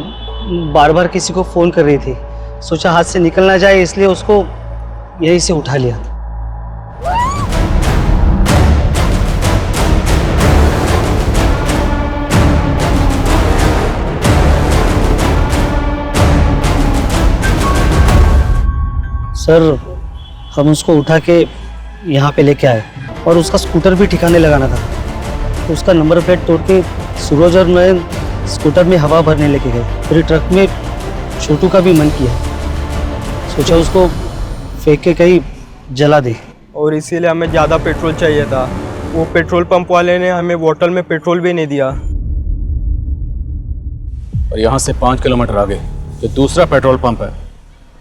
बार बार किसी को फ़ोन कर रही थी, सोचा हाथ से निकल ना जाए, इसलिए उसको यहीं से उठा लिया। सर हम उसको उठा के यहाँ पे लेके आए और उसका स्कूटर भी ठिकाने लगाना था, तो उसका नंबर प्लेट तोड़ के सूरज और मैं स्कूटर में हवा भरने लेके गए। फिर ट्रक में छोटू का भी मन किया, सोचा उसको फेंक के कहीं जला दे। और इसीलिए हमें ज़्यादा पेट्रोल चाहिए था। वो पेट्रोल पंप वाले ने हमें बोतल में पेट्रोल भी नहीं दिया। और यहाँ से 5 किलोमीटर आगे जो दूसरा पेट्रोल पंप है,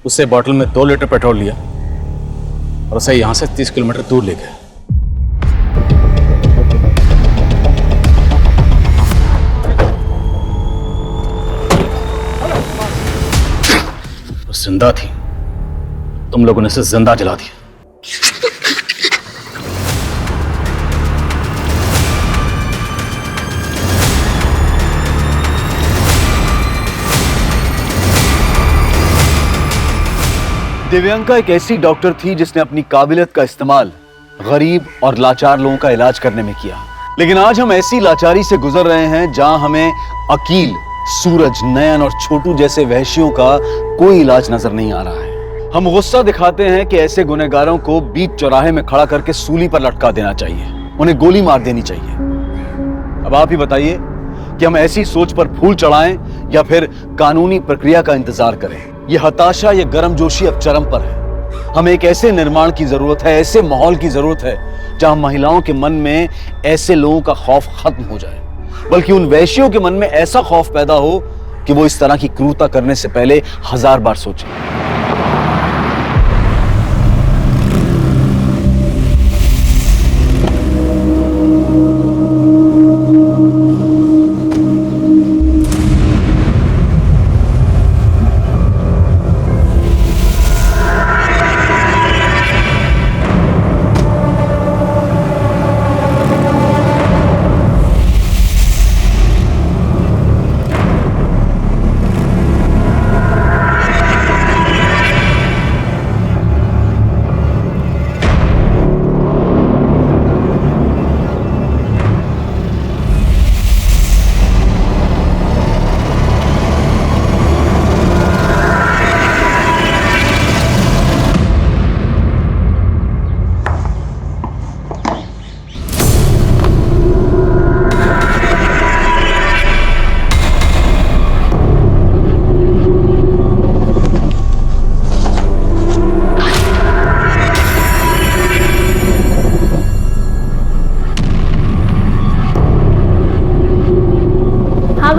उससे बोतल में 2 लीटर पेट्रोल लिया और उसे यहाँ से 30 किलोमीटर दूर ले गए। जिंदा थी, तुम लोगों ने इसे जिंदा जला दिया। दिव्यांका एक ऐसी डॉक्टर थी जिसने अपनी काबिलियत का इस्तेमाल गरीब और लाचार लोगों का इलाज करने में किया। लेकिन आज हम ऐसी लाचारी से गुजर रहे हैं जहां हमें अकील, सूरज, नयन और छोटू जैसे वहशियों का कोई इलाज नजर नहीं आ रहा है। हम गुस्सा दिखाते हैं कि ऐसे गुनहगारों को बीच चौराहे में खड़ा करके सूली पर लटका देना चाहिए, उन्हें गोली मार देनी चाहिए। अब आप ही बताइए कि हम ऐसी सोच पर फूल चढ़ाएं या फिर कानूनी प्रक्रिया का इंतजार करें। यह हताशा, यह गर्मजोशी अब चरम पर है। हमें एक ऐसे निर्माण की जरूरत है, ऐसे माहौल की जरूरत है जहां महिलाओं के मन में ऐसे लोगों का खौफ खत्म हो जाए, बल्कि उन वैश्यों के मन में ऐसा खौफ पैदा हो कि वो इस तरह की क्रूरता करने से पहले 1000 बार सोचें।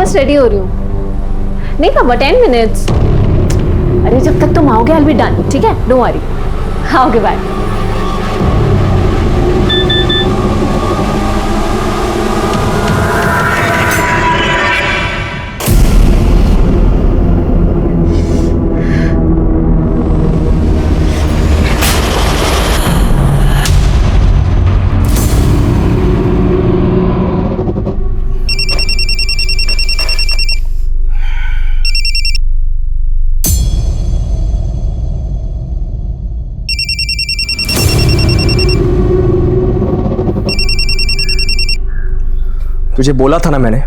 बस रेडी हो रही हूँ। नहीं पापा 10 मिनट्स। अरे जब तक तुम आओगे आई विल बी डन, ठीक है, डोंट वरी। Okay bye. तुझे बोला था ना मैंने,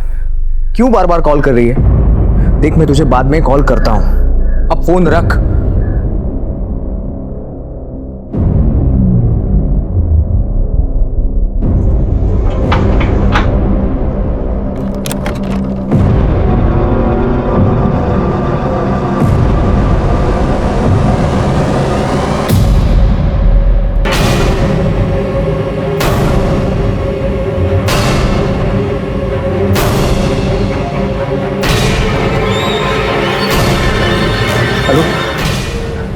क्यों बार बार कॉल कर रही है? देख मैं तुझे बाद में कॉल करता हूं, अब फोन रख।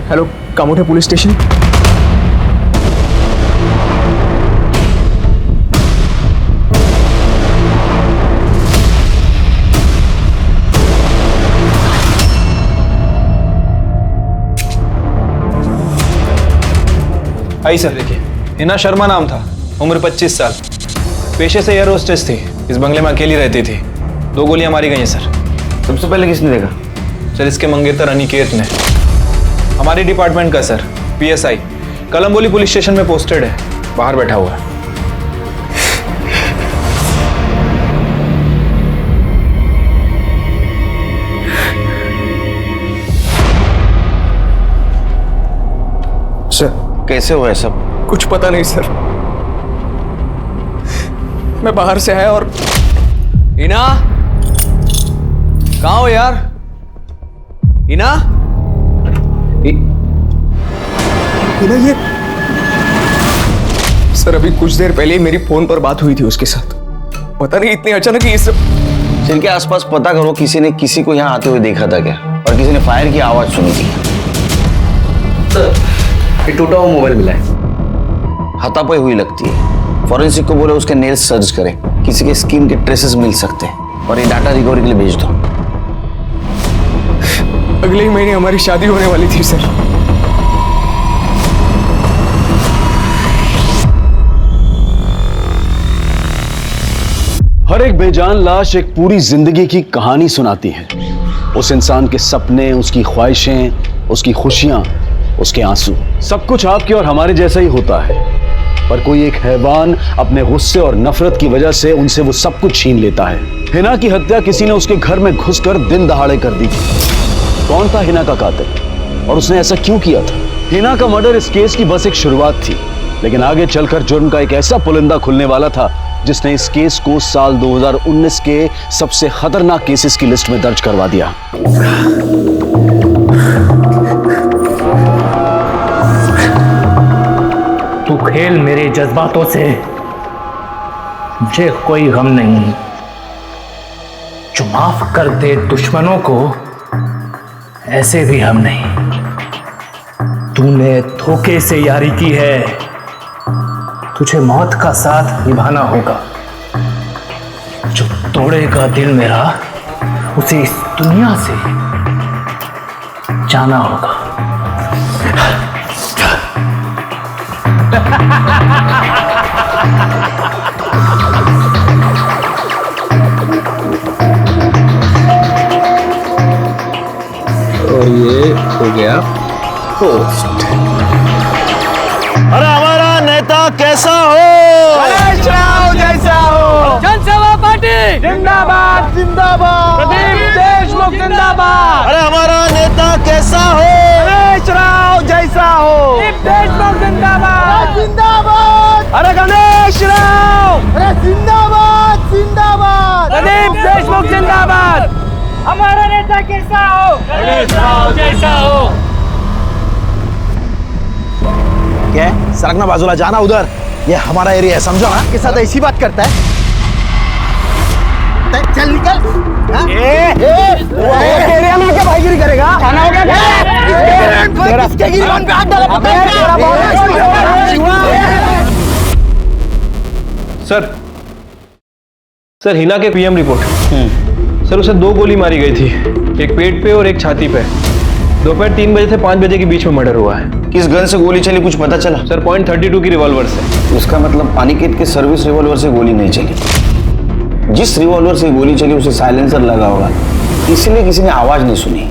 Hello, Kamothe police station. आई सर, देखिए हिना शर्मा नाम था, उम्र 25 साल, पेशे से एयर होस्टेस थी, इस बंगले में अकेली रहती थी। 2 गोलियां मारी गई हैं सर। सबसे पहले किसने देखा? सर इसके मंगेतर अनिकेत ने, हमारे डिपार्टमेंट का sir, PSI, Kalamboli police station में पोस्टेड है, बाहर बैठा हुआ है। सर कैसे हुआ है सब? कुछ पता नहीं सर, मैं बाहर से आया और हिना, कहाँ हो यार? हिना? हिना ये सर अभी कुछ देर पहले मेरी फोन पर बात हुई थी उसके साथ। पता नहीं इतने अचानक ही सब। जिनके आसपास पता करो, किसी ने किसी को यहाँ आते हुए देखा था क्या? और किसी ने फायर की आवाज सुनी थी? ये टूटा हुआ मोबाइल मिला है, हाथापाई हुई लगती है। फॉरेंसिक को बोले उसके नेल्स सर्च करें, किसी के स्किन के ट्रेसेस मिल सकते हैं। और ये डाटा रिकवरी के लिए भेज दो। अगले ही महीने हमारी शादी होने वाली थी सर। हर एक बेजान लाश एक पूरी जिंदगी की कहानी सुनाती है। उस इंसान के सपने, उसकी ख्वाहिशें, उसकी खुशियां, उसके आंसू, सब कुछ आपके और हमारे जैसा ही होता है। पर कोई एक हैवान अपने गुस्से और नफरत की वजह से उनसे वो सब कुछ छीन लेता है। हिना की हत्या किसी ने उसके घर में घुसकर दिन दहाड़े कर दी थी। कौन था हिना का कातिल और उसने ऐसा क्यों किया था? हिना का मर्डर इस केस की बस एक शुरुआत थी, लेकिन आगे चलकर जुर्म का एक ऐसा पुलिंदा खुलने वाला था जिसने इस केस को साल 2019 के सबसे खतरनाक केसेस की लिस्ट में दर्ज करवा दिया। तू खेल मेरे जज्बातों से, मुझे कोई गम नहीं। जो माफ कर दे दुश्मनों को, ऐसे भी हम नहीं। तूने धोखे से यारी की है, तुझे मौत का साथ निभाना होगा। जो तोड़ेगा दिल मेरा, उसे इस दुनिया से जाना होगा। और ये हो गया पोस्ट। अरे हमारा नेता कैसा हो? गणेश राव जैसा हो। जनसेवा पार्टी जिंदाबाद जिंदाबाद। प्रदीप देशमुख जिंदाबाद। अरे हमारा नेता कैसा हो? गणेश राव जैसा हो। प्रदीप देशमुख जिंदाबाद जिंदाबाद। अरे गणेश राव, अरे जिंदाबाद जिंदाबाद। प्रदीप देशमुख जिंदाबाद। हमारा नेता कैसा हो? गणेश राव जैसा हो। क्या है? सरकना बाजूला, जाना उधर, ये हमारा एरिया है, समझो ना। के साथ ऐसी बात करता है। चल निकल। एरिया में क्या भाईगिरी करेगा? खाना हो गया क्या? किसके गिरबान पे हाथ डाला पता है क्या? सर हिना के पीएम रिपोर्ट। सर उसे 2 गोली मारी गई थी, एक पेट पे और एक छाती पे। दोपहर 3 बजे से 5 बजे के बीच में मर्डर हुआ है। किस गन से गोली चली कुछ पता चला? सर .32 की रिवॉल्वर से। उसका मतलब अनिकेत के सर्विस रिवॉल्वर से गोली नहीं चली। जिस रिवॉल्वर से गोली चली उसे साइलेंसर लगा होगा, इसलिए किसी ने आवाज नहीं सुनी।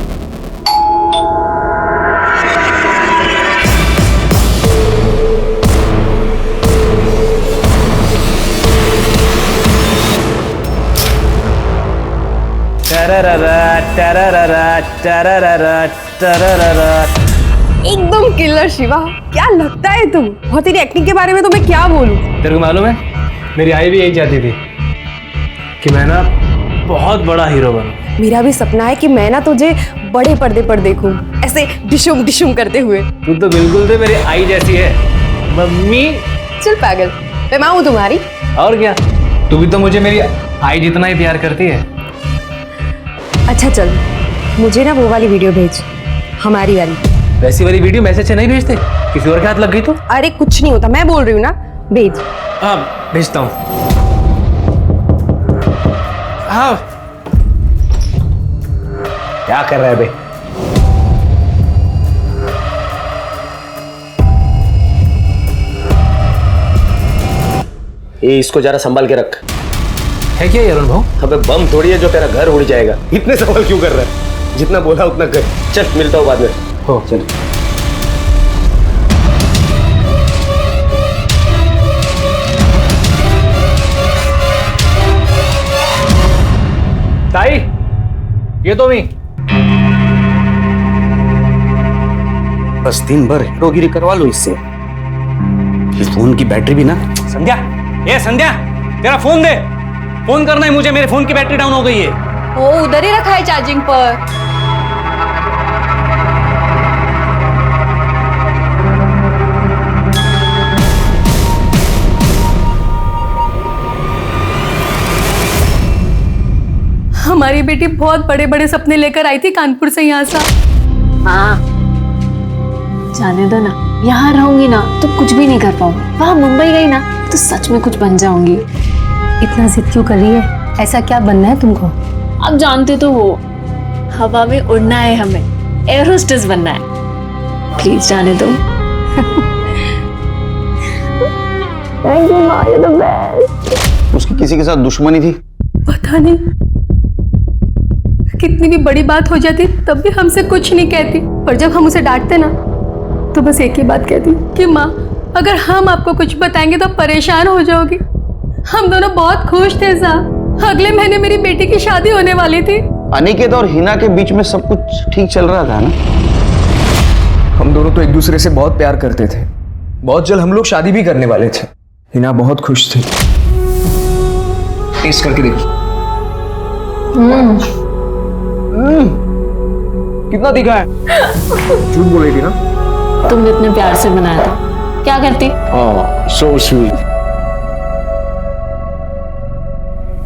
एकदम किलर शिवा, क्या लगता है तुम? और तेरी एक्टिंग के बारे में तो मैं क्या बोलूं? तेरे को मालूम है, मेरी आई भी यही चाहती थी कि मैं ना बहुत बड़ा हीरो बनूं। मेरा भी सपना है कि मैं ना तुझे बड़े पर्दे पर देखूं, ऐसे डिशुम डिशुम करते हुए। तू तो बिल्कुल से मेरी आई जैसी है मम्मी। चल पागल, मैं माँ हूँ तुम्हारी। और क्या, तू भी तो मुझे मेरी आई जितना ही प्यार करती है। अच्छा चल, मुझे ना वो वाली वीडियो भेज, हमारी वाली। वैसी वाली वीडियो मैसेज से नहीं भेजते, किसी और के हाथ लग गई तो? अरे कुछ नहीं होता, मैं बोल रही हूँ ना, भेज। हाँ भेजता हूँ। हाँ क्या कर रहा है बे? ये इसको जरा संभाल के रख। है क्या अरुण भाऊ? अबे बम थोड़ी है जो तेरा घर उड़ जाएगा। इतने सवाल क्यों कर रहा है? जितना बोला उतना कर। चल मिलता हूँ बाद में। हो चल। ताई, ये तो नहीं। बस दिन भर हीरोगिरी करवा लो इससे। इस फोन की बैटरी भी ना। संध्या, ये संध्या, तेरा फोन दे। फोन करना है मुझे, मेरे फोन की बैटरी डाउन हो गई है। वो उधर ही रखा है चार्जिंग पर। हमारी बेटी बहुत बड़े बड़े सपने लेकर आई थी कानपुर से यहाँ से। हाँ जाने दो ना, यहाँ रहूंगी ना तो कुछ भी नहीं कर पाऊंगी। वहाँ मुंबई गई ना तो सच में कुछ बन जाऊंगी। इतना जिद क्यों कर रही है? ऐसा क्या बनना है तुमको? अब जानते तो हो, हवा में उड़ना है, हमें एयर होस्टेस बनना है। प्लीज जाने दो। थैंक यू माँ, यू द बेस्ट। उसकी किसी के साथ दुश्मनी थी? पता नहीं, कितनी भी बड़ी बात हो जाती तब भी हमसे कुछ नहीं कहती, पर जब हम उसे डांटते ना तो बस एक ही बात कहती कि माँ अगर हम आपको कुछ बताएंगे तो परेशान हो जाओगी। हम दोनों बहुत खुश थे साहब। अगले महीने मेरी बेटी की शादी होने वाली थी। अनिकेत और हिना के बीच में सब कुछ ठीक चल रहा था ना? हम दोनों तो एक दूसरे से बहुत प्यार करते थे। बहुत जल्द हम लोग शादी भी करने वाले थे। हिना बहुत खुश थी। टेस्ट करके देखो। कितना तीखा है? झूठ बोलेगी ना? तुमने इतने प्यार से बनाया था, क्या करती? So sweet.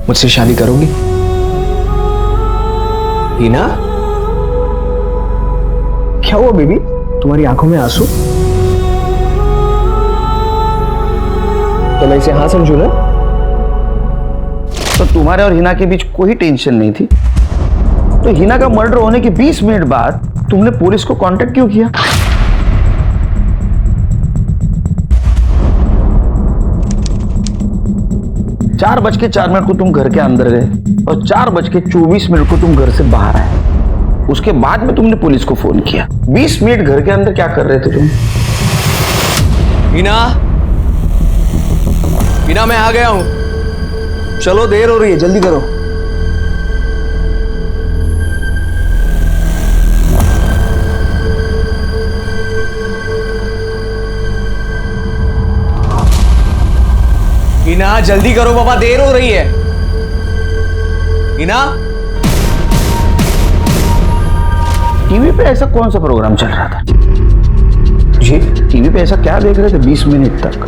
मुझसे शादी करोगी हिना? क्या हुआ बेबी, तुम्हारी आंखों में आंसू? तो मैं इसे हाँ समझू ना? तो तुम्हारे और हिना के बीच कोई टेंशन नहीं थी, तो हिना का मर्डर होने के 20 मिनट बाद तुमने पुलिस को कांटेक्ट क्यों किया? चार 4:04 को तुम घर के अंदर गए और 4:24 को तुम घर से बाहर आए। उसके बाद में तुमने पुलिस को फोन किया। 20 मिनट घर के अंदर क्या कर रहे थे तुम? हिना, हिना मैं आ गया हूं। चलो देर हो रही है, जल्दी करो। हिना जल्दी करो बाबा, देर हो रही है। हिना, टीवी पे ऐसा कौन सा प्रोग्राम चल रहा था जी? टीवी पे ऐसा क्या देख रहे थे 20 मिनट तक?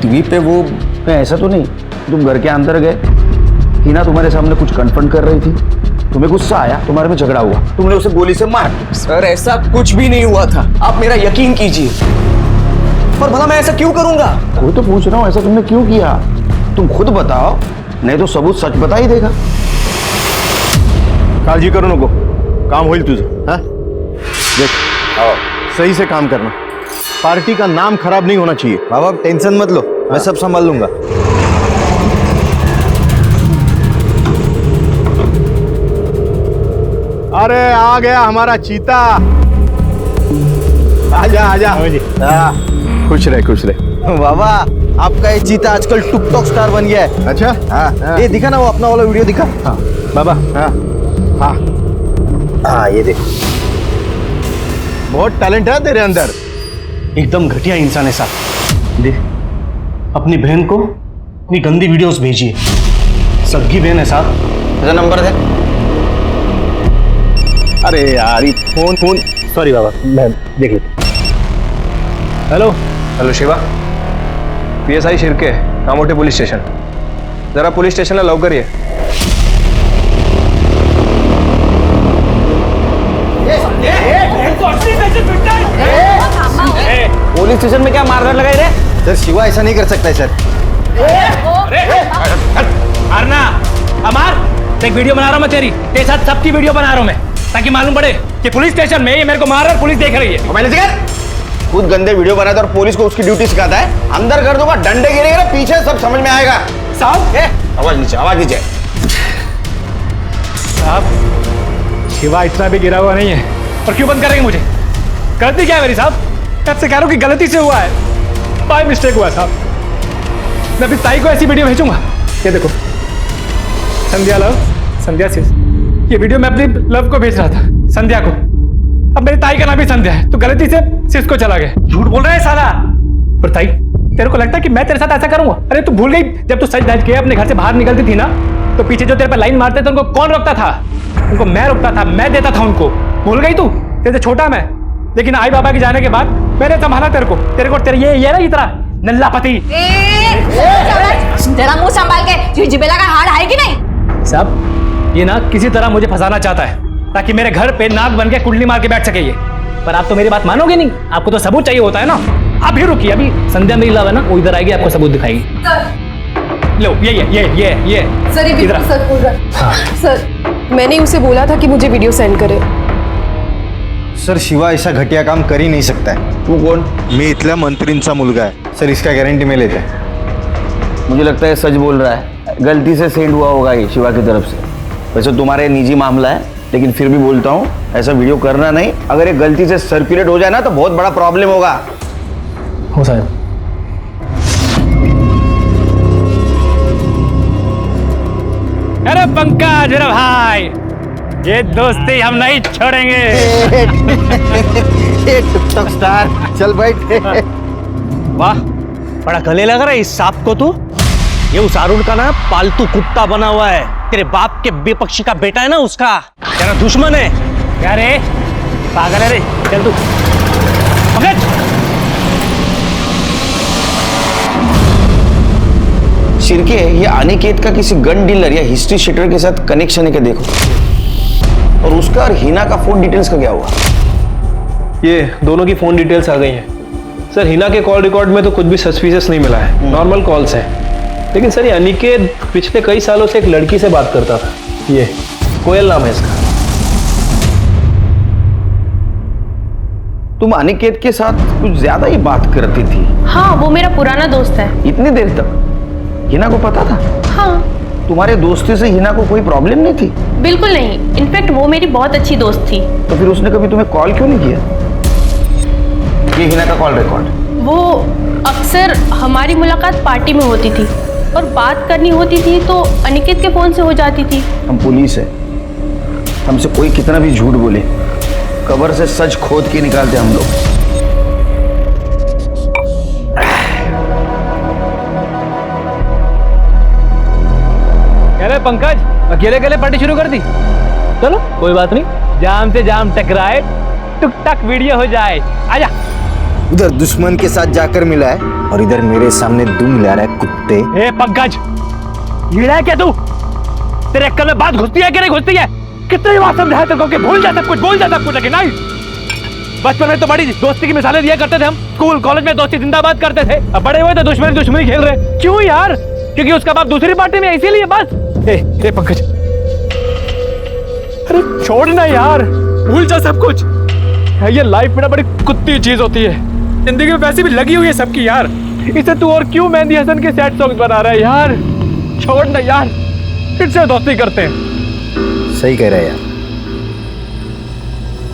टीवी पे वो ऐसा तो नहीं तुम घर के अंदर गए हिना तुम्हारे सामने कुछ कन्फ्रंट कर रही थी, तुम्हें गुस्सा आया, तुम्हारे में झगड़ा हुआ, तुमने उसे गोली से मार। सर ऐसा कुछ भी नहीं हुआ था, आप मेरा यकीन कीजिए। पर भला मैं ऐसा क्यों करूंगा? कोई तो पूछ रहा हूँ, ऐसा तुमने क्यों किया? तुम खुद बताओ, नहीं तो सबूत सच बता ही देगा। काळजी करू नको, काम होईल तुझं। हाँ देख, सही से काम करना, पार्टी का नाम खराब नहीं होना चाहिए। बाबा टेंशन मत लो, मैं सब संभाल लूंगा। अरे आ गया हमारा चीता। आजा आजा। खुश रहे खुश रहे। बाबा आपका ये चीता आजकल टिकटॉक स्टार बन गया है। अच्छा हाँ, ये दिखा ना वो अपना वाला वीडियो दिखा। हाँ बाबा हाँ हाँ हाँ ये देखो, बहुत टैलेंट है तेरे अंदर। एकदम घटिया इंसान है साहब। देख, अपनी बहन को अपनी गंदी वीडियोस भेजिए। सगी बहन है साहब। मेरा नंबर दे। अरे यार ये फोन सॉरी बाबा, मैं देख लेता। Hello hello Shiva, PSI Shirke, Kamothe police station. जरा पुलिस स्टेशनला लवकर ये। पुलिस स्टेशन में क्या मारधाड़ लगाई रे? सर शिवा ऐसा नहीं कर सकता है सर। मारना अमार, एक वीडियो बना रहा हूँ मैं तेरे साथ सबकी वीडियो बना रहा हूँ मैं, ताकि मालूम पड़े कि पुलिस स्टेशन में ये मेरे को मार रहा है, पुलिस देख रही है। मैंने सिखा खुद गंदे वीडियो बनाता और पुलिस को उसकी ड्यूटी सिखाता है। अंदर कर दूंगा, डंडे गिरेगा ना पीछे, सब समझ में आएगा। साहब आवाज नीचे, आवाज नीचे। साहब शिवा इतना भी गिरा हुआ नहीं है, और क्यों बंद करेंगे मुझे? गलती क्या है मेरी साहब? मैं आपसे कह रहा हूँ कि गलती से हुआ है, बाय मिस्टेक हुआ साहब। मैं अभी ताई को ऐसी वीडियो भेजूंगा। ये देखो, संध्या लव, संध्या सिस, ये वीडियो मैं अपनी लव को भेज रहा था, संध्या को। अब मेरी ताई का नाम भी संध्या है, तो गलती से सिस को चला गया। झूठ बोल रहा है साला। और ताई, तेरे को लगता है कि मैं तेरे साथ ऐसा करूंगा? अरे तू भूल गई, जब तू सच धज के अपने घर से बाहर निकलती थी ना, तो पीछे जो तेरे पर लाइन मारते थे उनको कौन रोकता था? उनको मैं रोकता था, मैं देता था उनको। भूल गई तू? तेरे से छोटा मैं, लेकिन आई बाबा के जाने के बाद मैंने संभाला तेरे को तेरे ये ना इतना नल्ला पति। जरा मुंह संभाल के, जिबेला का हाड़ है कि नहीं? साहब ये ना किसी तरह मुझे फंसाना चाहता है, ताकि मेरे घर पे नाक बन के कुंडली मार के बैठ सके ये। पर आप तो मेरी बात मानोगे नहीं, आपको तो सबूत चाहिए होता है ना। आप ही रुकिए, अभी संध्या मेरी लव है ना, वो इधर आएगी, आपको सबूत दिखाएगी। लो ये सर, ये बिल्कुल सच बोल रहा है। सर मैंने उसे बोला था कि मुझे वीडियो सेंड करे। सर शिवा ऐसा घटिया काम कर ही नहीं सकता है। तू कौन? मी इथल्या मंत्रींचा मुलगा है सर, इसका गारंटी में लेते हैं। मुझे लगता है सच बोल रहा है, गलती से सेंड हुआ होगा ये शिवा की तरफ से। वैसे तुम्हारे निजी मामला है, लेकिन फिर भी बोलता हूँ ऐसा वीडियो करना नहीं। अगर ये गलती से सर्कुलेट हो जाए ना तो बहुत बड़ा प्रॉब्लम होगा। हो साहब। अरे पंकज मेरा भाई, ये दोस्ती हम नहीं छोड़ेंगे। टिकटॉक स्टार, चल बैठ। वाह, बड़ा गले लग रहा है इस सांप को। तू ये उस अरुण का ना पालतू कुत्ता बना हुआ है। तेरे बाप के बेपक्षी का बेटा है ना, उसका तेरा दुश्मन है। क्या रे पागल है रे? चल तू पंकज। शिर्के, ये अनिकेत का किसी गन डीलर या हिस्ट्री शीटर के साथ कनेक्शन है क्या देखो। और उसका और हिना का फोन डिटेल्स का क्या हुआ? ये दोनों की फोन डिटेल्स आ गई हैं सर। हिना के कॉल रिकॉर्ड में तो कुछ भी सस्पिशियस नहीं मिला है, नॉर्मल कॉल्स हैं। लेकिन सर ये अनिकेत पिछले कई सालों से एक लड़की से बात करता था, ये कोयल नाम है इसका। तुम अनिकेत के साथ कुछ ज्यादा ही बात करती थी। हाँ, वो मेरा पुराना दोस्त है। इतनी देर तक हिना को पता था? हाँ। तुम्हारे दोस्ती से हिना को कोई प्रॉब्लम नहीं थी? बिल्कुल नहीं, इनफैक्ट वो मेरी बहुत अच्छी दोस्त थी। तो फिर उसने कभी तुम्हें कॉल क्यों नहीं किया? ये हिना का कॉल रिकॉर्ड। वो अक्सर हमारी मुलाकात पार्टी में होती थी, और बात करनी होती थी तो अनिकेत के फोन से हो जाती थी। हम पुलिस है, हमसे कोई कितना भी झूठ बोले कब्र से सच खोद के निकालते हम लोग। अरे पंकज, अकेले अकेले पार्टी शुरू कर दी? चलो कोई बात नहीं, जाम से जाम टकराए, टुक टक वीडियो हो जाए। आजा। उधर दुश्मन के साथ जाकर मिला है और इधर मेरे सामने दुम ला रहा है कुत्ते। ए पंकज, लीड़ा है क्या तू? तेरे अक्कल में बात घुसती है कि नहीं घुसती है? कितनी बार समझाया तेरे को कि भूल जा सब कुछ, भूल जा सब कुछ, लेकिन नहीं। बचपन में तो बड़ी दोस्ती की मिसालें दिया करते थे हम, स्कूल कॉलेज में दोस्ती जिंदाबाद करते थे। अब बड़े हुए तो दुश्मनी दुश्मनी खेल रहे। क्यों यार? क्योंकि उसका बाप दूसरी पार्टी में है, इसीलिए बस। ए पंकज, अरे छोड़ ना यार, भूल जा सब कुछ। ये लाइफ में ना बड़ी कुत्ती चीज होती है, जिंदगी में वैसे भी लगी हुई है सबकी यार। इसे तू और क्यों मेहंदी हसन के सैड सॉन्ग बना रहा है यार? छोड़ ना यार, फिर से दोस्ती करते हैं। सही कह रहे हैं यार,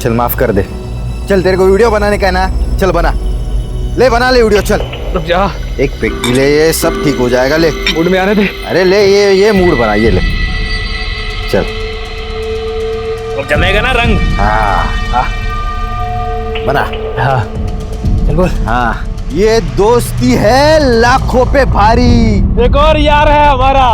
चल माफ कर दे। चल तेरे को वीडियो बनाने का है ना, चल बना ले, बना ले वीडियो। चल रुक जा, एक पेटी ले, ये सब ठीक हो जाएगा। ले मूड में आने दे। अरे ले, ये मूड बना, ये ले चल। अब जमेगा ना रंग? हाँ बना। हाँ चल बोल। हाँ, ये दोस्ती है लाखों पे भारी। एक और यार है हमारा,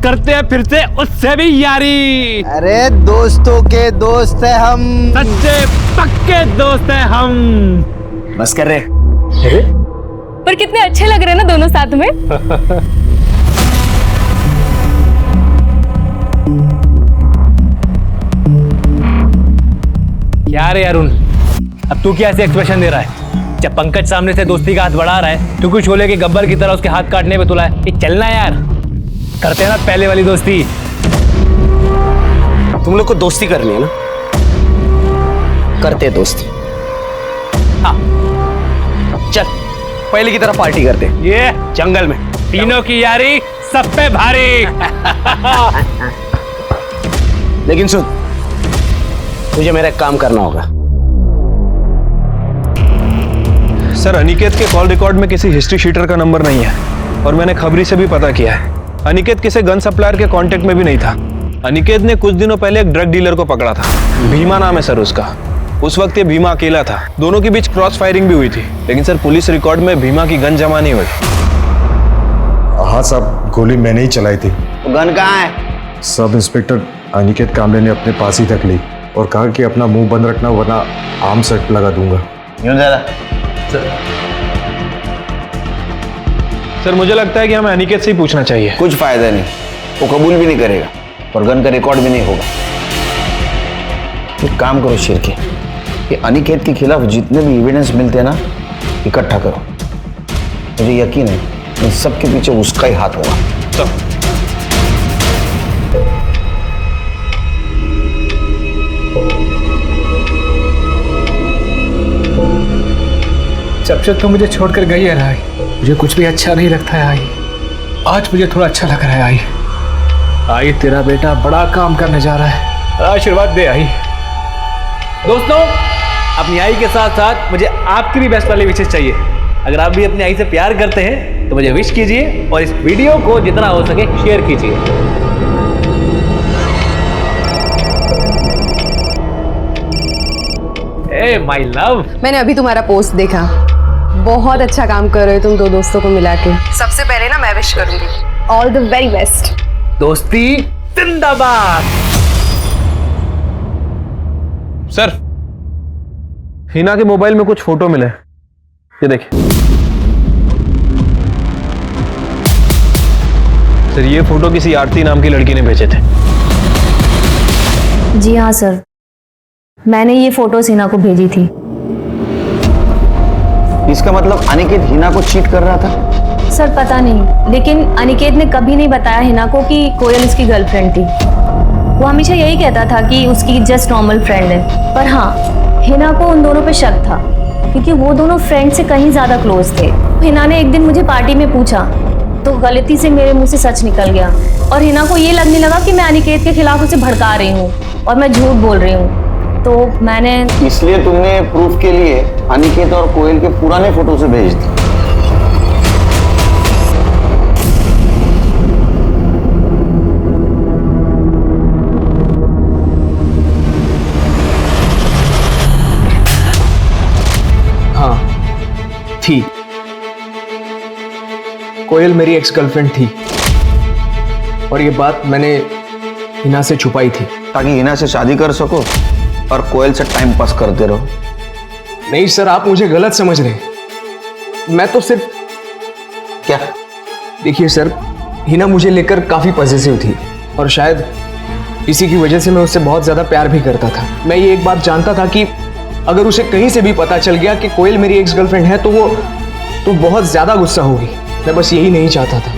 करते हैं फिर से उससे भी यारी। अरे दोस्तों के दोस्त है हम, सच्चे पक्के दोस्त है हम। बस कर रहे। पर कितने अच्छे लग रहे हैं ना दोनों साथ में। क्या रे अरुण, अब तू क्या ऐसे एक्सप्रेशन दे रहा है? जब पंकज सामने से दोस्ती का हाथ बढ़ा रहा है, तू कुछ छोले के गब्बर की तरह उसके हाथ काटने पे तुला है। ये चलना यार, करते हैं ना पहले वाली दोस्ती। तुम लोग को दोस्ती करनी है ना, करते दोस्ती। हाँ चल, पहले की तरह पार्टी करते। ये जंगल में तीनों की यारी सब पे भारी। लेकिन सुन, तुझे मेरा एक काम करना होगा। सर, अनिकेत के कॉल रिकॉर्ड में किसी हिस्ट्री शीटर का नंबर नहीं है, और मैंने खबरी से भी पता किया है। अनिकेत किसी गन सप्लायर के कांटेक्ट में भी नहीं था। अनिकेत ने कुछ दिनों पहले एक ड्रग डीलर को पकड़ा था, भीमा नाम है सर उसका। उस वक्त ये भीमा अकेला था, दोनों के बीच क्रॉस फायरिंग भी हुई थी, लेकिन सर पुलिस रिकॉर्ड में भीमा की गन जमा नहीं हुई। हाँ साहब, गोली मैंने ही चलाई थी। गन कहाँ है? सब इंस्पेक्टर अनिकेत कामले ने अपने पास ही तक ली और कहा कि अपना मुंह बंद रखना वरना आर्म सेट लगा दूंगा। सर मुझे लगता है कि हमें अनिकेत से ही पूछना चाहिए। कुछ फायदा नहीं, वो कबूल भी नहीं करेगा और गन का रिकॉर्ड भी नहीं होगा। एक काम करो शेरके, कि अनिकेत के खिलाफ जितने भी एविडेंस मिलते हैं ना, इकट्ठा करो। मुझे यकीन है इन सब के पीछे उसका ही हाथ होगा। तो जब से तुम मुझे छोड़कर गई है ना आई, मुझे कुछ भी अच्छा नहीं लगता है आई। आज मुझे थोड़ा अच्छा लग रहा है आई, तेरा बेटा बड़ा काम करने जा रहा है, आशीर्वाद दे आई। दोस्तों, अपनी आई के साथ साथ मुझे आपकी भी बेस्ट वाली विशेष चाहिए। अगर आप भी अपनी आई से प्यार करते हैं तो मुझे विश कीजिए और इस वीडियो को जितना हो सके शेयर कीजिए। ए माय लव, मैंने अभी तुम्हारा पोस्ट देखा, बहुत अच्छा काम कर रहे हो तुम दो दोस्तों को मिला के। सबसे पहले ना मैं विश करूंगी ऑल द वेरी बेस्ट। दोस्ती जिंदाबाद। सर, हिना के मोबाइल में कुछ फोटो मिले, ये देखिए। सर ये फोटो किसी आरती नाम की लड़की ने भेजे थे। जी हाँ सर, मैंने ये फोटोज हिना को भेजी थी। इसका मतलब अनिकेत हिना को चीट कर रहा था? सर पता नहीं, लेकिन अनिकेत ने कभी नहीं बताया हिना को कि कोयल उसकी गर्लफ्रेंड थी। वो हमेशा यही कहता था कि उसकी जस्ट नॉर्मल फ्रेंड है। पर हाँ, हिना को उन दोनों पे शक था, क्योंकि वो दोनों फ्रेंड से कहीं ज़्यादा क्लोज थे। हिना ने एक दिन मुझे पार्टी में पूछा तो गलती से मेरे मुंह से सच निकल गया, और हिना को ये लगने लगा कि मैं अनिकेत के खिलाफ उसे भड़का रही हूँ और मैं झूठ बोल रही हूँ। तो मैंने इसलिए तुमने प्रूफ के लिए अनिकेत और कोयल के पुराने फोटो से भेज दी। हाँ थी, कोयल मेरी एक्स गर्लफ्रेंड थी, और ये बात मैंने हिना से छुपाई थी ताकि हिना से शादी कर सको और कोयल से टाइम पास करते रहो। नहीं सर, आप मुझे गलत समझ रहे हैं। मैं तो सिर्फ क्या, देखिए सर, हिना मुझे लेकर काफी पॉजिटिव थी, और शायद इसी की वजह से मैं उससे बहुत ज्यादा प्यार भी करता था। मैं ये एक बात जानता था कि अगर उसे कहीं से भी पता चल गया कि कोयल मेरी एक्स गर्लफ्रेंड है तो वो बहुत ज्यादा गुस्सा होगी। मैं बस यही नहीं चाहता था।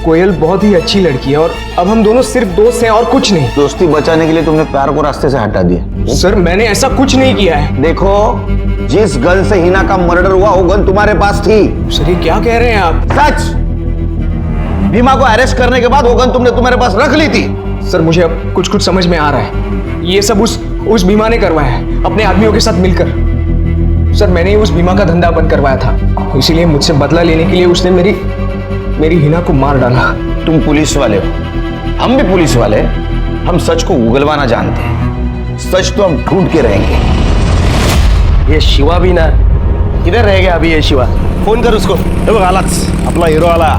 कोयल बहुत ही अच्छी लड़की है और अब हम दोनों सिर्फ दोस्त हैं और कुछ नहीं। दोस्ती बचाने के लिए तुमने प्यार को रास्ते से हटा दिया। सर मैंने ऐसा कुछ नहीं किया है। देखो, जिस गन से हिना का मर्डर हुआ वो गन तुम्हारे पास थी। सर ये क्या कह रहे हैं आप? सच। भीमा को अरेस्ट करने के बाद वो गन तुमने तुम्हारे पास रख ली थी। सर मुझे अब कुछ समझ में आ रहा है। ये सब उस भीमा ने करवाया है अपने आदमियों के साथ मिलकर। सर मैंने ही उस भीमा का धंधा बंद करवाया था, इसीलिए मुझसे बदला लेने के लिए उसने मेरी हिना को मार डाला। तुम पुलिस वाले हो, हम भी पुलिस वाले। हम सच को उगलवाना जानते हैं। सच तो हम ढूंढ के रहेंगे। ये शिवा भी ना, किधर रह गया अभी ये शिवा? फोन कर उसको। अपना हीरो वाला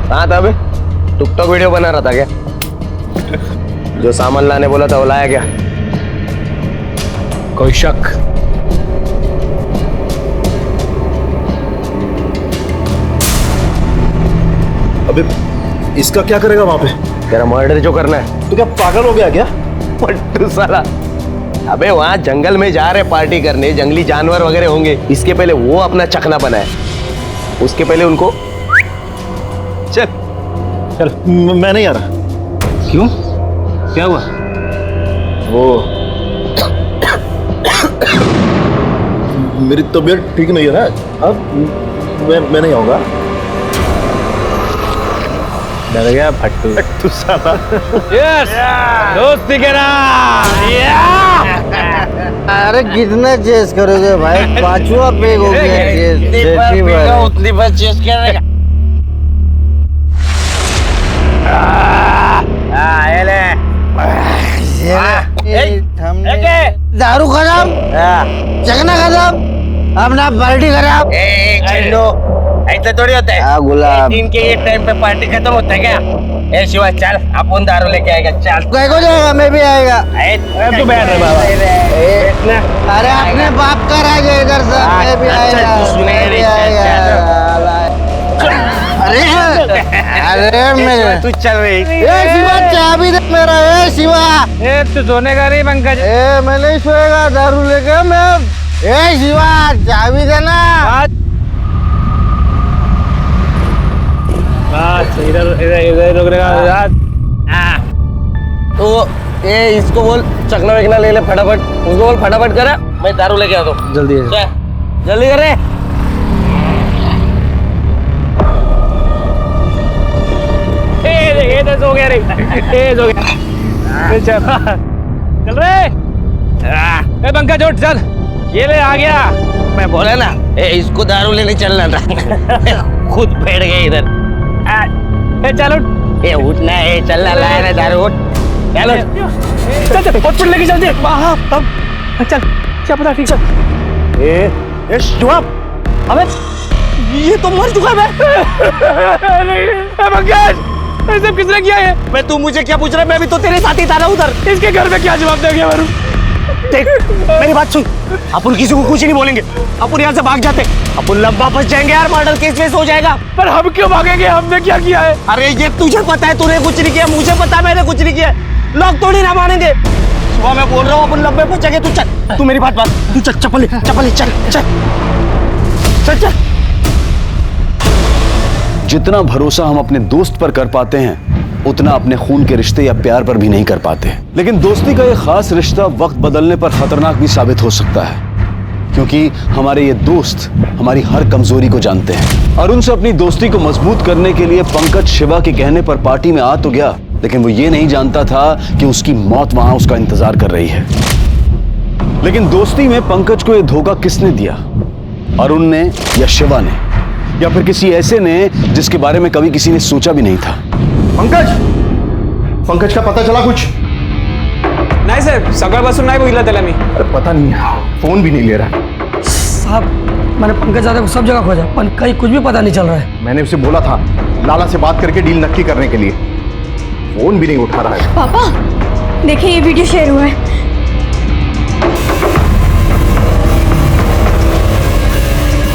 कहाँ था अबे? टिकटॉक वीडियो बना रहा था क्या? जो सामान लाने बोला था वो लाया क्या? कोई शक? अबे इसका क्या करेगा वहां पे? तेरा मर्डर जो करना है। तो क्या पागल हो गया क्या? पट्टू साला, अबे वहां जंगल में जा रहे पार्टी करने, जंगली जानवर वगैरह होंगे, इसके पहले वो अपना चखना बनाए, उसके पहले उनको चल चल। मैं नहीं आ रहा। क्यों? क्या हुआ? वो मेरी तबीयत ठीक नहीं है ना, अब मैं नहीं आऊंगा। डर गया फट्टू साला। यस, दोस्ती के नाम। अरे कितना चेस करोगे भाई? पांचवा पेग हो गया। उतनी बार चेस करेगा। दारू खराब, चखना खराब, अपना पार्टी खराब। ऐसा थोड़ी होता है। गुलाब दिन के ये टाइम पे पार्टी खत्म होता है क्या? ए शिवा चल, अपन दारू लेके आएगा। चल कहीं को जाएगा, मैं भी आएगा। तू बैठ रहे बाबा। अरे अपने बाप का राज है इधर से, मैं भी आएगा। अरे मैं तू चल रही। शिवा चाबी दे मेरा। शिवा तू सोने का नहीं पंकज। मैं नहीं सोएगा दारू लेके मैं। शिवा चाबी देना। इधर रुक रहेगा। तो इसको बोल चकना वेकना ले ले फटाफट। उसको बोल फटाफट करे, मैं दारू लेके आता हूँ। जल्दी जल्दी करे। सो गया रे, सो गया। चल रे पंकज उठ चल। ये ले आ गया। मैं बोला ना इसको दारू लेने चलना था। खुद बैठ गए इधर। चल उठ। उठना है, चलना लाया ना दारू। उठ चल चल हॉस्पिटल लेके चलते। चल क्या पता ठीक है। जवाब अबे ये तो मर चुका है। पंकज ये सब किसने किया है? मैं, तू मुझे क्या पूछ रहा है? मैं भी तो तेरे साथ ही था ना उधर। इसके घर में क्या जवाब देंगे वरुण? देख मेरी बात सुन, अपन किसी को कुछ नहीं बोलेंगे। अपन यहाँ से भाग जाते, अपन लंबा फंस जाएंगे यार। मर्डर केस हो जाएगा। पर हम क्यों भागेंगे? हमने क्या किया है? अरे ये तुझे पता है, तूने कुछ नहीं किया। मुझे पता है मैंने कुछ नहीं किया। लोग थोड़ी ना मानेंगे। सुबह मैं बोल रहा हूँ अपन लंबे फंसेंगे। तू चल, तू मेरी बात तू चल। चप्पल चल चल चल चल। जितना भरोसा हम अपने दोस्त पर कर पाते हैं उतना अपने खून के रिश्ते या प्यार पर भी नहीं कर पाते। लेकिन दोस्ती का ये खास रिश्ता वक्त बदलने पर खतरनाक भी साबित हो सकता है, क्योंकि हमारे ये दोस्त हमारी हर कमजोरी को जानते हैं। और उनसे अपनी दोस्ती को मजबूत करने के लिए पंकज शिवा के कहने पर पार्टी में आ तो गया, लेकिन वो ये नहीं जानता था कि उसकी मौत वहां उसका इंतजार कर रही है। लेकिन दोस्ती में पंकज को यह धोखा किसने दिया? अरुण ने या शिवा ने, या फिर किसी ऐसे ने जिसके बारे में कभी किसी ने सोचा भी नहीं था? पंकज का पता चला कुछ? नाही साहेब, सकाळपासून नाही बघितलं त्याला मी. अरे पता नहीं, फोन भी नहीं ले रहा साहब. मैंने पंकज दादा को सब जगह खोजा पर कहीं कुछ भी पता नहीं चल रहा है. मैंने उसे बोला था लाला से बात करके डील नक्की करने के लिए, फोन भी नहीं उठा रहा है. पापा देखिए ये वीडियो शेयर हुआ है.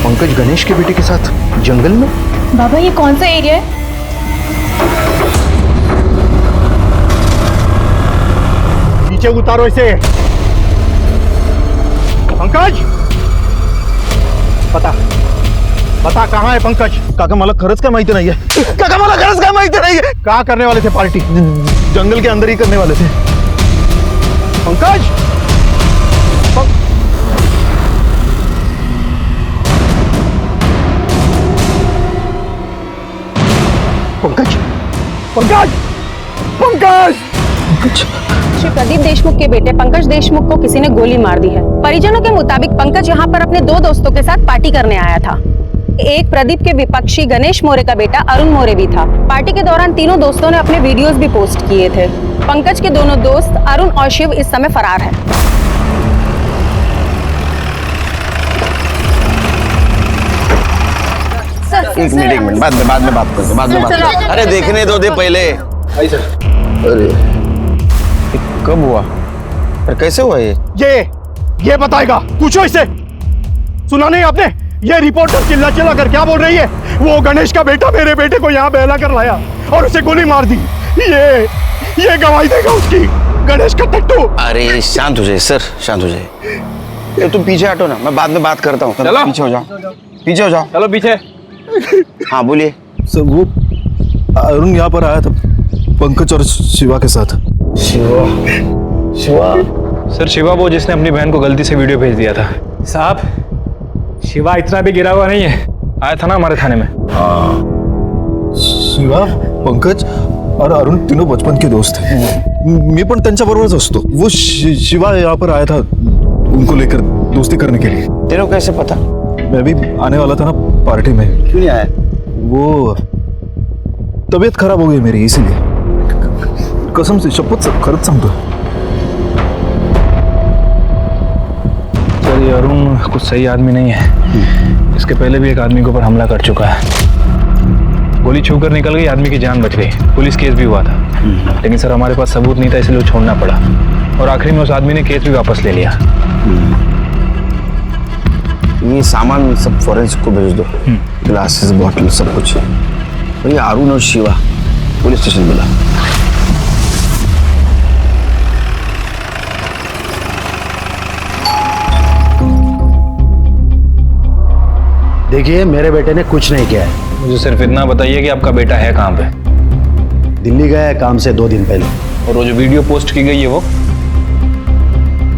पंकज गणेश के बेटे के साथ जंगल में. बाबा ये कौन सा एरिया है? नीचे उतारो इसे। पंकज, बता कहाँ है पंकज? काका मला खरंच काय माहिती नाहीये। काका मला खरंच काय माहिती नाहीये। क्या करने वाले थे पार्टी? जंगल के अंदर ही करने वाले थे। पंकज, पंकज, पंकज, पंकज, श्री प्रदीप देशमुख के बेटे पंकज देशमुख को किसी ने गोली मार दी है। परिजनों के मुताबिक पंकज यहाँ पर अपने 2 दोस्तों के साथ पार्टी करने आया था। एक प्रदीप के विपक्षी गणेश मोरे का बेटा अरुण मोरे भी था। पार्टी के दौरान तीनों दोस्तों ने अपने वीडियोस भी पोस्ट किए थे। पंकज के दोनों दोस्त अरुण और शिव इस समय फरार है। एक मिनट बाद में बात करते, बाद में बात करते। अरे देखने दो दे पहले। अरे कब हुआ और कैसे हुआ ये बताएगा, पूछो इससे। सुना नहीं आपने? ये रिपोर्टर चिल्ला कर क्या बोल रही है? वो गणेश का बेटा मेरे बेटे को यहाँ बहला कर लाया और उसे गोली मार दी। ये गवाही देगा उसकी, गणेश का टट्टू। अरे शांत हो जाए सर, शांत हो जाए। तुम पीछे हटो ना, मैं बाद में बात करता हूँ। चलो पीछे हो जाओ, पीछे हो जाओ। चलो पीछे। हाँ बोलिए सर। वो अरुण यहाँ पर आया था पंकज और शिवा के साथ। शिवा सर, शिवा वो जिसने अपनी बहन को गलती से वीडियो भेज दिया था। साहब, शिवा इतना भी गिरा हुआ नहीं है। आया था ना हमारे थाने में। शिवा, पंकज और अरुण तीनों बचपन के दोस्त थे। मी पण त्यांच्याबरोबरच असतो। वो शिवा यहाँ पर आया था उनको लेकर दोस्ती करने के लिए। तेरे को कैसे पता? मैं भी आने वाला था ना पार्टी में। क्यों नहीं आया? वो तबीयत खराब हो गई मेरी, इसीलिए। कसम से, शपथ से, खरंच सांगतो। सर, ये अरुण कुछ सही आदमी नहीं है। इसके पहले भी एक आदमी के ऊपर हमला कर चुका है। गोली छूकर निकल गई, आदमी की जान बच गई। पुलिस केस भी हुआ था, लेकिन सर हमारे पास सबूत नहीं था, इसलिए वो छोड़ना पड़ा। और आखिरी में उस आदमी ने केस भी वापस ले लिया। ये सामान सब फॉरेंसिक को भेज दो, ग्लासेस, बॉटल, सब कुछ। और ये अरुण और शिवा पुलिस स्टेशन बुला। देखिए, मेरे बेटे ने कुछ नहीं किया है। मुझे सिर्फ इतना बताइए कि आपका बेटा है कहाँ पे? दिल्ली गया है काम से 2 दिन पहले। और वो जो वीडियो पोस्ट की गई है वो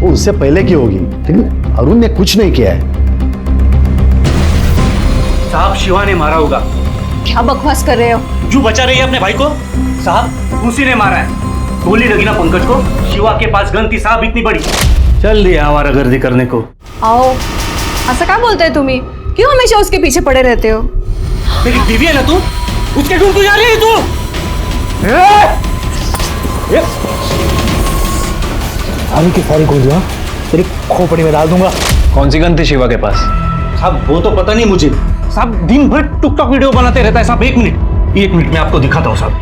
उससे पहले की होगी, लेकिन अरुण ने कुछ नहीं किया है। साहब, शिवा ने मारा होगा। क्या बकवास कर रहे हो? क्यों बचा रही है अपने भाई को? साहब, उसी ने मारा है। गोली लगी ना पंकज को। शिवा के पास गन थी साहब, इतनी बड़ी। चल दिया आवारागर्दी करने को। आओ, ऐसा क्या बोलते हैं तुम्ही? क्यों हमेशा उसके पीछे पड़े रहते हो? मेरी बीवी है ना तू, उसके ढूंढ तू जा रही है तू। अभी की सारी गोलियां तेरी खोपड़ी में डाल दूंगा। कौन सी गन थी शिवा के पास? साहब, वो तो पता नहीं मुझे। साहब, दिन भर टिकटॉक वीडियो बनाते रहता है साहब। 1 मिनट में आपको दिखाता हूँ साहब।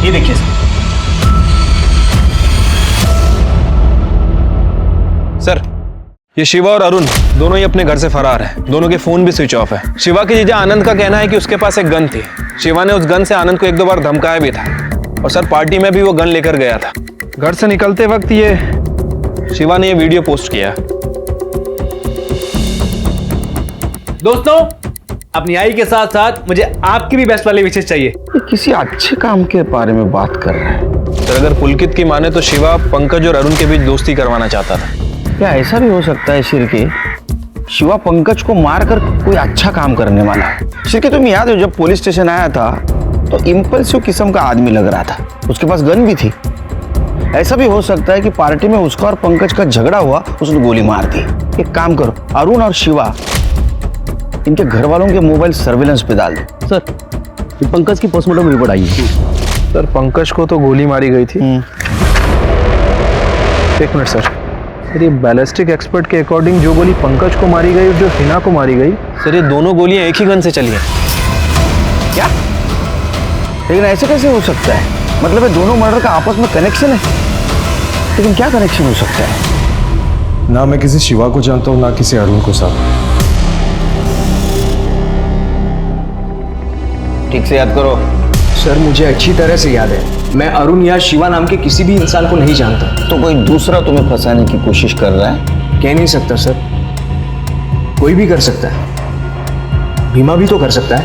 ये देखिए सर, ये शिवा और अरुण दोनों ही अपने घर से फरार हैं। दोनों के फोन भी स्विच ऑफ है। शिवा के जीजा आनंद का कहना है कि उसके पास एक गन थी। शिवा ने उस गन से आनंद को 1-2 बार धमकाया भी था। और सर, पार्टी में भी वो गन लेकर गया था। घर से निकलते वक्त ये शिवा ने ये वीडियो पोस्ट किया। दोस्तों, अपनी आई के साथ साथ मुझे आपकी भी बेस्ट वाली विशेष चाहिए। किसी अच्छे काम के बारे में बात कर रहे हैं। सर, अगर पुलकित की माने तो शिवा पंकज और अरुण के बीच दोस्ती करवाना चाहता था। क्या ऐसा भी हो सकता है शिरके, शिवा पंकज को मारकर कोई अच्छा काम करने वाला है? शिरके, तुम याद हो जब पुलिस स्टेशन आया था तो इम्पल्सिव किस्म का आदमी लग रहा था, उसके पास गन भी थी। ऐसा भी हो सकता है कि पार्टी में उसका और पंकज का झगड़ा हुआ, उसने गोली मार दी। एक काम करो, अरुण और शिवा इनके घर वालों के मोबाइल सर्विलेंस पे डाल दो। सर, पंकज की पोस्टमार्टम रिपोर्ट आई है। सर, पंकज को तो गोली मारी गई थी। 1 मिनट सर, ये बैलिस्टिक एक्सपर्ट के अकॉर्डिंग जो गोली पंकज को मारी गई और जो हिना को मारी गई, सर ये दोनों गोलियां एक ही गन से चली हैं। क्या? लेकिन ऐसे कैसे हो सकता है? मतलब ये दोनों मर्डर का आपस में कनेक्शन है, लेकिन क्या कनेक्शन हो सकता है? ना मैं किसी शिवा को जानता हूँ, ना किसी अरुण को साहब। ठीक से याद करो। सर, मुझे अच्छी तरह से याद है। मैं अरुण या शिवा नाम के किसी भी इंसान को नहीं जानता। तो कोई दूसरा तुम्हें फंसाने की कोशिश कर रहा है? कह नहीं सकता सर, कोई भी कर सकता है, भीमा भी तो कर सकता है।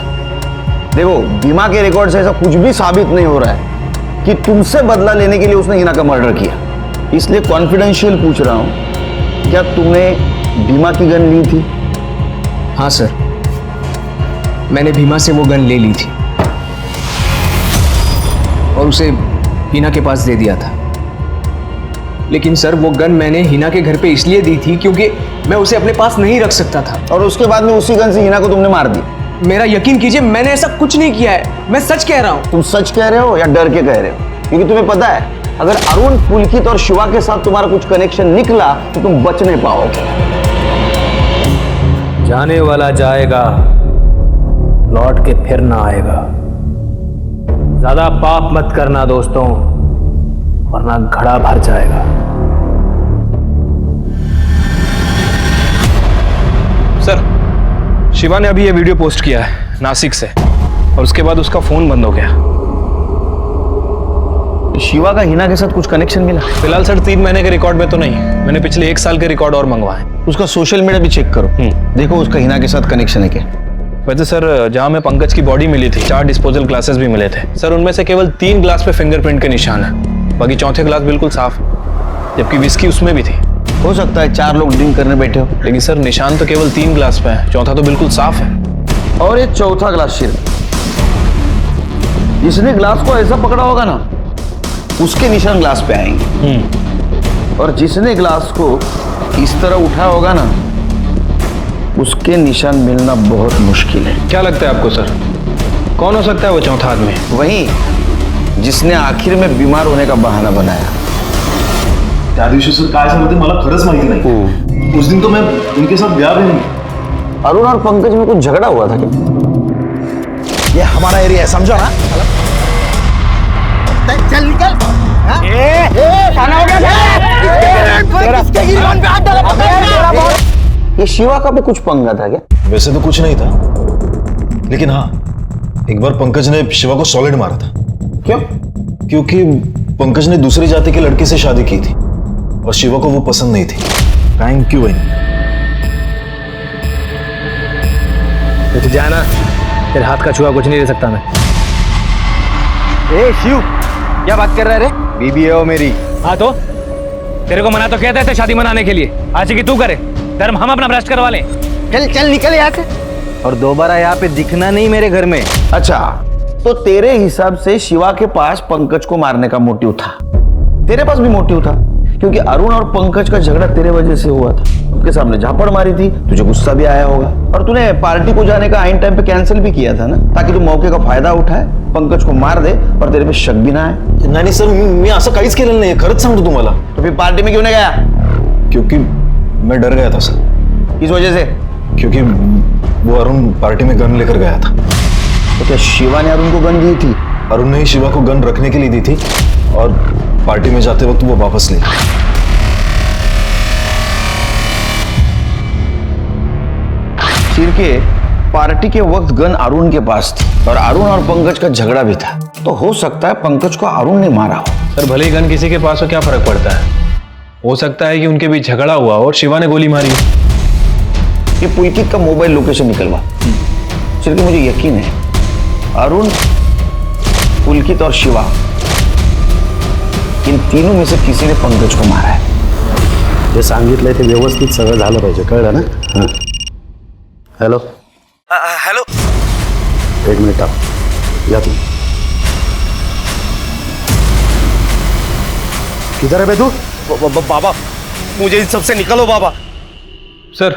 देखो, भीमा के रिकॉर्ड से ऐसा कुछ भी साबित नहीं हो रहा है कि तुमसे बदला लेने के लिए उसने हिना का मर्डर किया। इसलिए कॉन्फिडेंशियल पूछ रहा हूं, क्या तुमने भीमा की गन ली थी? हाँ सर, मैंने भीमा से वो गन ले ली थी और उसे हिना के पास दे दिया था। लेकिन सर, वो गन मैंने हिना के घर पे इसलिए दी थी क्योंकि मैं उसे अपने पास नहीं रख सकता था। और उसके बाद में उसी गन से हिना को तुमने मार दी? मेरा यकीन कीजिए, मैंने ऐसा कुछ नहीं किया है, मैं सच कह रहा हूं। तुम सच कह रहे हो या डर के कह रहे हो? क्योंकि तुम्हें पता है, अगर अरुण, पुलकित और शिवा के साथ तुम्हारा कुछ कनेक्शन निकला तो तुम बच नहीं पाओगे। जाने वाला जाएगा, लौट के फिर ना आएगा। ज्यादा पाप मत करना दोस्तों, वरना घड़ा भर जाएगा। सर, शिवा ने अभी ये वीडियो पोस्ट किया है नासिक से, और उसके बाद उसका फोन बंद हो गया। शिवा का हिना के साथ कुछ कनेक्शन मिला? फिलहाल सर 3 महीने के रिकॉर्ड में तो नहीं, मैंने पिछले 1 साल के रिकॉर्ड और मंगवाए। उसका सोशल मीडिया भी चेक करो, देखो उसका हिना के साथ कनेक्शन है क्या। वैसे सर, जहां में पंकज की बॉडी मिली थी, 4 डिस्पोजल ग्लासेस भी मिले थे सर। उनमें से केवल 3 ग्लास पे फिंगरप्रिंट के निशान है, बाकी चौथे ग्लास बिल्कुल साफ है, जबकि विस्की उसमें भी थी। हो सकता है 4 लोग ड्रिंक करने बैठे हो, लेकिन सर निशान तो केवल 3 ग्लास पे है, चौथा तो बिल्कुल साफ है। और ये चौथा ग्लास शिर, जिसने ग्लास को ऐसा पकड़ा होगा ना, उसके निशान ग्लास पे आएंगे। और जिसने ग्लास को इस तरह उठाया होगा ना, उसके निशान मिलना बहुत मुश्किल है। क्या लगता है आपको सर, कौन हो सकता है वो चौथा आदमी? वही जिसने आखिर में बीमार होने का बहाना बनाया। त्या दिवशी सर काय झालं ते मला खरंच माहिती नाही। उस दिन तो मैं उनके साथ गया भी नहीं। अरुण और पंकज में कुछ झगड़ा हुआ था क्या? ये हमारा एरिया है, समझो ना? चल निकल। खाना हो गया। ये शिवा का भी कुछ पंगा था क्या? वैसे तो कुछ नहीं था, लेकिन हाँ, एक बार पंकज ने शिवा को सॉलिड मारा था। क्यों? क्योंकि पंकज ने दूसरी जाति के लड़की से शादी की थी और शिवा को वो पसंद नहीं थी। थैंक यू बहन। तो जाना, तेरे हाथ का छुआ कुछ नहीं दे सकता मैं। ए शिव, क्या बात कर रहा है रे? बीबी है वो मेरी। हाँ तो तेरे को मना तो कहते थे शादी मनाने के लिए, आज की तू करे, धर्म हम अपना भ्रष्ट करवा लें। चल चल निकल यहाँ से, और दोबारा यहाँ पे दिखना नहीं मेरे घर में। अच्छा, तो तेरे हिसाब से शिवा के पास पंकज को मारने का मोटिव था, तेरे पास भी मोटिव था, क्योंकि अरुण और पंकज का झगड़ा तेरे वजह से हुआ था। उनके सामने झापड़ मारी थी, तुझे गुस्सा भी आया होगा, और तूने पार्टी को जाने का आइन टाइम पे कैंसिल भी किया था ना, ताकि तू मौके का फायदा उठाए, पंकज को मार दे और तेरे पे शक भी ना आए। नाही सर, मी असं काहीच केलेलं नाही, खरंच सांगतो तुम्हाला। तो फिर पार्टी में क्यों नहीं गया? क्योंकि मैं डर गया था सर। किस वजह से? क्योंकि वो अरुण पार्टी में गन लेकर गया था। तो क्या शिवा ने अरुण को गन दी थी? अरुण ने ही शिवा को गन रखने के लिए दी थी और पार्टी में जाते वक्त वो वापस ले गया। शिर्के, पार्टी के वक्त गन अरुण के पास थी और अरुण और पंकज का झगड़ा भी था, तो हो सकता है पंकज को अरुण ने मारा हो। सर, भले ही गन किसी के पास हो, क्या फर्क पड़ता है? हो सकता है कि उनके बीच झगड़ा हुआ और शिवा ने गोली मारी। ये पुलकित का मोबाइल लोकेशन निकलवा। शिर्के, मुझे यकीन है अरुण, पुलकित और शिवा, इन तीनों में से किसी ने पंकज को मारा है। जे सांगितलंय ते व्यवस्थित सगळं झालं पाहिजे, कळलं ना? हां. हेलो हेलो, 1 मिनिट आप या तुम। किधर है बे तू? बाबा, मुझे इन सबसे निकलो बाबा। सर,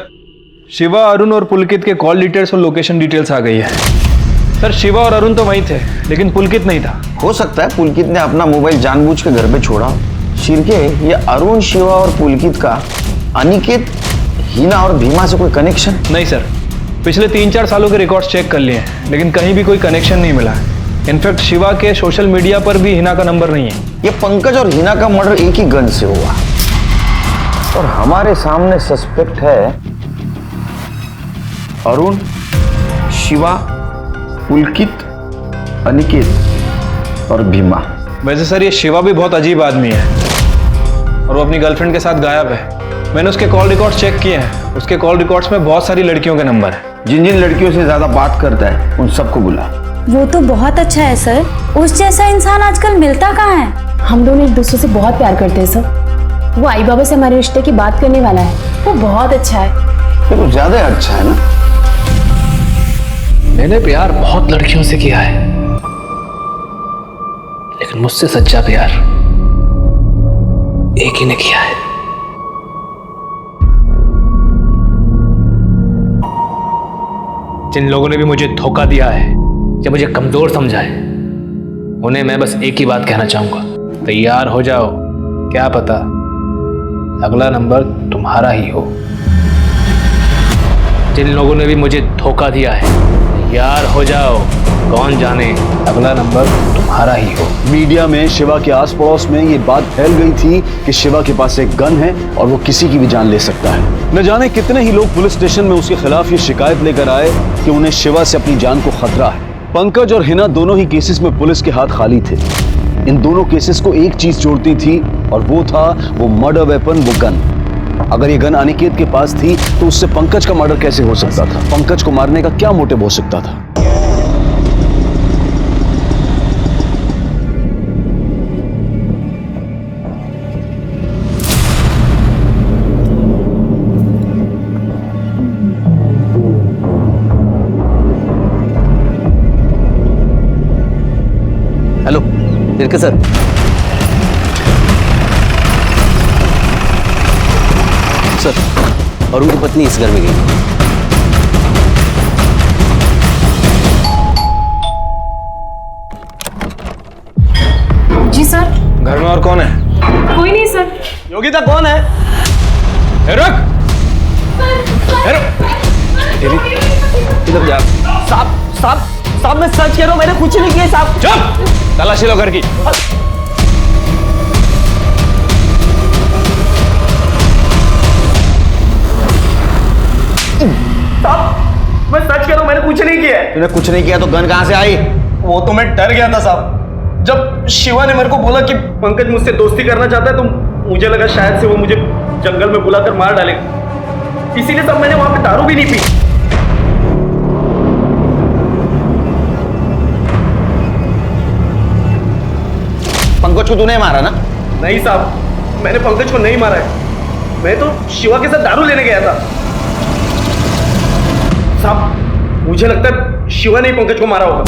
शिवा, अरुण और पुलकित के कॉल डिटेल्स और लोकेशन डिटेल्स आ गई है। सर, शिवा और अरुण तो वहीं थे, लेकिन पुलकित नहीं था। हो सकता है पुलकित ने अपना मोबाइल जानबूझ के घर पे छोड़ा। शिर्के, ये अरुण, शिवा और पुलकित का अनिकेत, हिना और भीमा से कोई कनेक्शन? नहीं सर, पिछले 3-4 सालों के रिकॉर्ड्स चेक कर लिए हैं, लेकिन कहीं भी कोई कनेक्शन नहीं मिला है। इनफैक्ट शिवा के सोशल मीडिया पर भी हिना का नंबर नहीं है। ये पंकज और हिना का मर्डर एक ही गन से हुआ और हमारे सामने सस्पेक्ट है अरुण, शिवा, पुलकित, अनिकेत और भीमा। वैसे सर ये शिवा भी बहुत अजीब आदमी है और वो अपनी गर्लफ्रेंड के साथ गायब है। मैंने उसके कॉल रिकॉर्ड्स चेक किए हैं, उसके कॉल रिकॉर्ड्स में बहुत सारी लड़कियों के नंबर है। जिन जिन लड़कियों से ज्यादा बात करता है उन सबको बुला। वो तो बहुत अच्छा है सर, उस जैसा इंसान आजकल मिलता कहाँ है। हम दोनों एक दूसरे से बहुत प्यार करते हैं सर। वो आई बाबा से हमारे रिश्ते की बात करने वाला है, वो बहुत अच्छा है। तो ज्यादा अच्छा है ना। मैंने प्यार बहुत लड़कियों से किया है, लेकिन मुझसे सच्चा प्यार एक ही ने किया है। जिन लोगों ने भी मुझे धोखा दिया है या मुझे कमजोर समझा है, उन्हें मैं बस एक ही बात कहना चाहूंगा, तैयार हो जाओ, क्या पता अगला नंबर तुम्हारा ही हो। जिन लोगों ने भी मुझे धोखा दिया है, तैयार हो जाओ, कौन जाने अगला नंबर तुम्हारा ही हो। मीडिया में शिवा के आस पड़ोस में ये बात फैल गई थी कि शिवा के पास एक गन है और वो किसी की भी जान ले सकता है। न जाने कितने ही लोग पुलिस स्टेशन में उसके खिलाफ ये शिकायत लेकर आए कि उन्हें शिवा से अपनी जान को खतरा है। पंकज और हिना दोनों ही केसेस में पुलिस के हाथ खाली थे। इन दोनों केसेस को एक चीज जोड़ती थी और वो था वो मर्डर वेपन, वो गन। अगर ये गन अनिकेत के पास थी तो उससे पंकज का मर्डर कैसे हो सकता था? पंकज को मारने का क्या मोटिव हो सकता था? हेलो तिरके सर, सर अरुण की पत्नी इस घर में गई। जी सर। घर में और कौन है? कोई नहीं सर। योगिता कौन है? रुक। इधर जा। साहब मैं सच कह रहा हूं, मैंने कुछ नहीं किया साहब। चुप, तलाशी लो घर की। साहब मैं सच कह रहा हूं, मैंने कुछ नहीं किया है। तूने कुछ नहीं किया तो गन कहां से आई? वो तो मैं डर गया था साहब। जब शिवा ने मेरे को बोला कि पंकज मुझसे दोस्ती करना चाहता है तो मुझे लगा शायद से वो मुझे जंगल में बुलाकर मार डालेगा, इसीलिए साहब मैंने वहां पे दारू भी नहीं पी। पंकज को तूने मारा ना? नहीं साहब, मैंने पंकज को नहीं मारा है, मैं तो शिवा के साथ दारू लेने गया था। साहब मुझे लगता है शिवा ने पंकज को मारा होगा।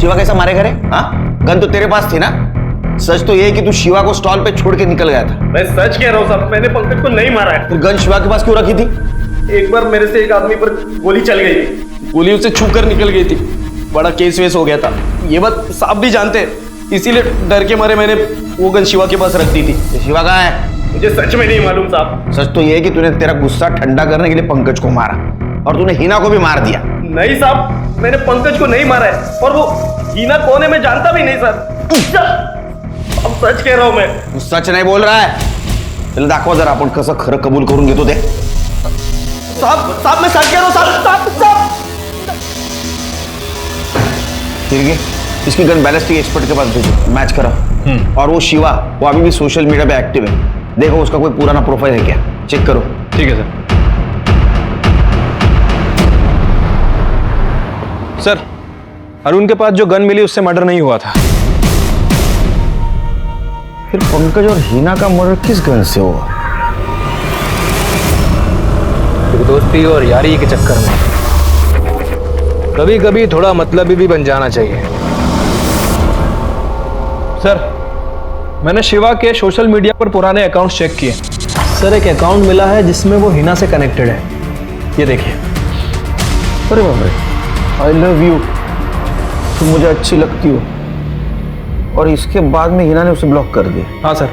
शिवा कैसा मारेगा रे? हाँ, गन तो तेरे पास थी ना? सच तो ये है कि तू शिवा को स्टॉल पे छोड़ के निकल गया था। मैं सच कह रहा हूँ साहब, मैंने पंकज को नहीं मारा है। फिर गन शिवा के पास क्यों रखी थी? एक बार मेरे से एक आदमी पर गोली चल गई थी, गोली उसे छू कर निकल गई थी, बड़ा केस वेस हो गया था। ये बात साहब भी जानते हैं, इसीलिए डर के मारे मैंने वो गन शिवा के पास रख दी थी। शिवा कहाँ है? मुझे सच में नहीं मालूम साहब। सच तो ये है कि तूने तेरा गुस्सा ठंडा करने के लिए पंकज को मारा और तूने हिना को भी मार दिया। नहीं साहब, मैंने पंकज को नहीं मारा है और वो हिना कौन है मैं जानता भी नहीं सर। अब सच कह रहा हूं मैं। तू सच नहीं बोल रहा है? चल दाखवा जरा आपण कसं खरं कबूल करून घेतो ते। साहब मैं सच कह रहा हूं साहब। ठीक है, इसकी गन बैलिस्टिक एक्सपर्ट के पास भेजो, मैच करा। और वो शिवा, वो अभी भी सोशल मीडिया पे एक्टिव है, देखो उसका कोई पुराना प्रोफाइल है क्या, चेक करो। ठीक है सर। सर अरुण के पास जो गन मिली उससे मर्डर नहीं हुआ था। फिर पंकज और हिना का मर्डर किस गन से हुआ? दोस्ती और यारी के चक्कर में कभी कभी थोड़ा मतलबी भी बन जाना चाहिए। सर मैंने शिवा के सोशल मीडिया पर पुराने अकाउंट्स चेक किए। सर एक अकाउंट मिला है जिसमें वो हिना से कनेक्टेड है, ये देखिए। अरे बाप रे, आई लव यू, तुम मुझे अच्छी लगती हो, और इसके बाद में हिना ने उसे ब्लॉक कर दिया। हाँ सर,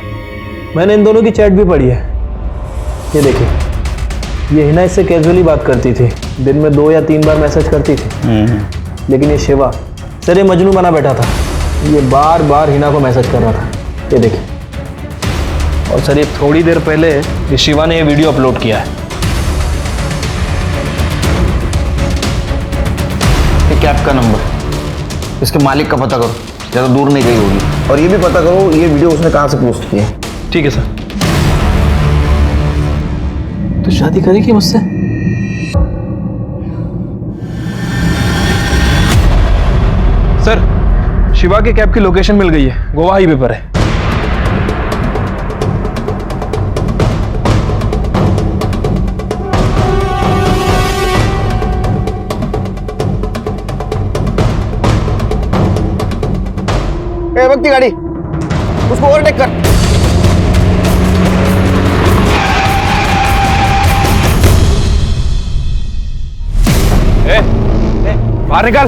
मैंने इन दोनों की चैट भी पढ़ी है, ये देखिए। ये हिना इससे कैजुअली बात करती थी, दिन में 2 या 3 बार मैसेज करती थी। लेकिन ये शिवा, सर ये मजनू बना बैठा था, ये बार बार हिना को मैसेज कर रहा था, ये देखिए। और सर ये थोड़ी देर पहले ये शिवा ने ये वीडियो अपलोड किया है। कैब का नंबर, इसके मालिक का पता करो। ज़्यादा दूर नहीं गई होगी। और ये भी पता करो ये वीडियो उसने कहाँ से पोस्ट किया है। ठीक है सर। तो शादी करेगी मुझसे? सर, शिवा के कैब की लोकेशन मिल गई है, गोवा हाईवे पर है। भक्ति गाड़ी, उसको ओवरटेक कर। बाहर निकल,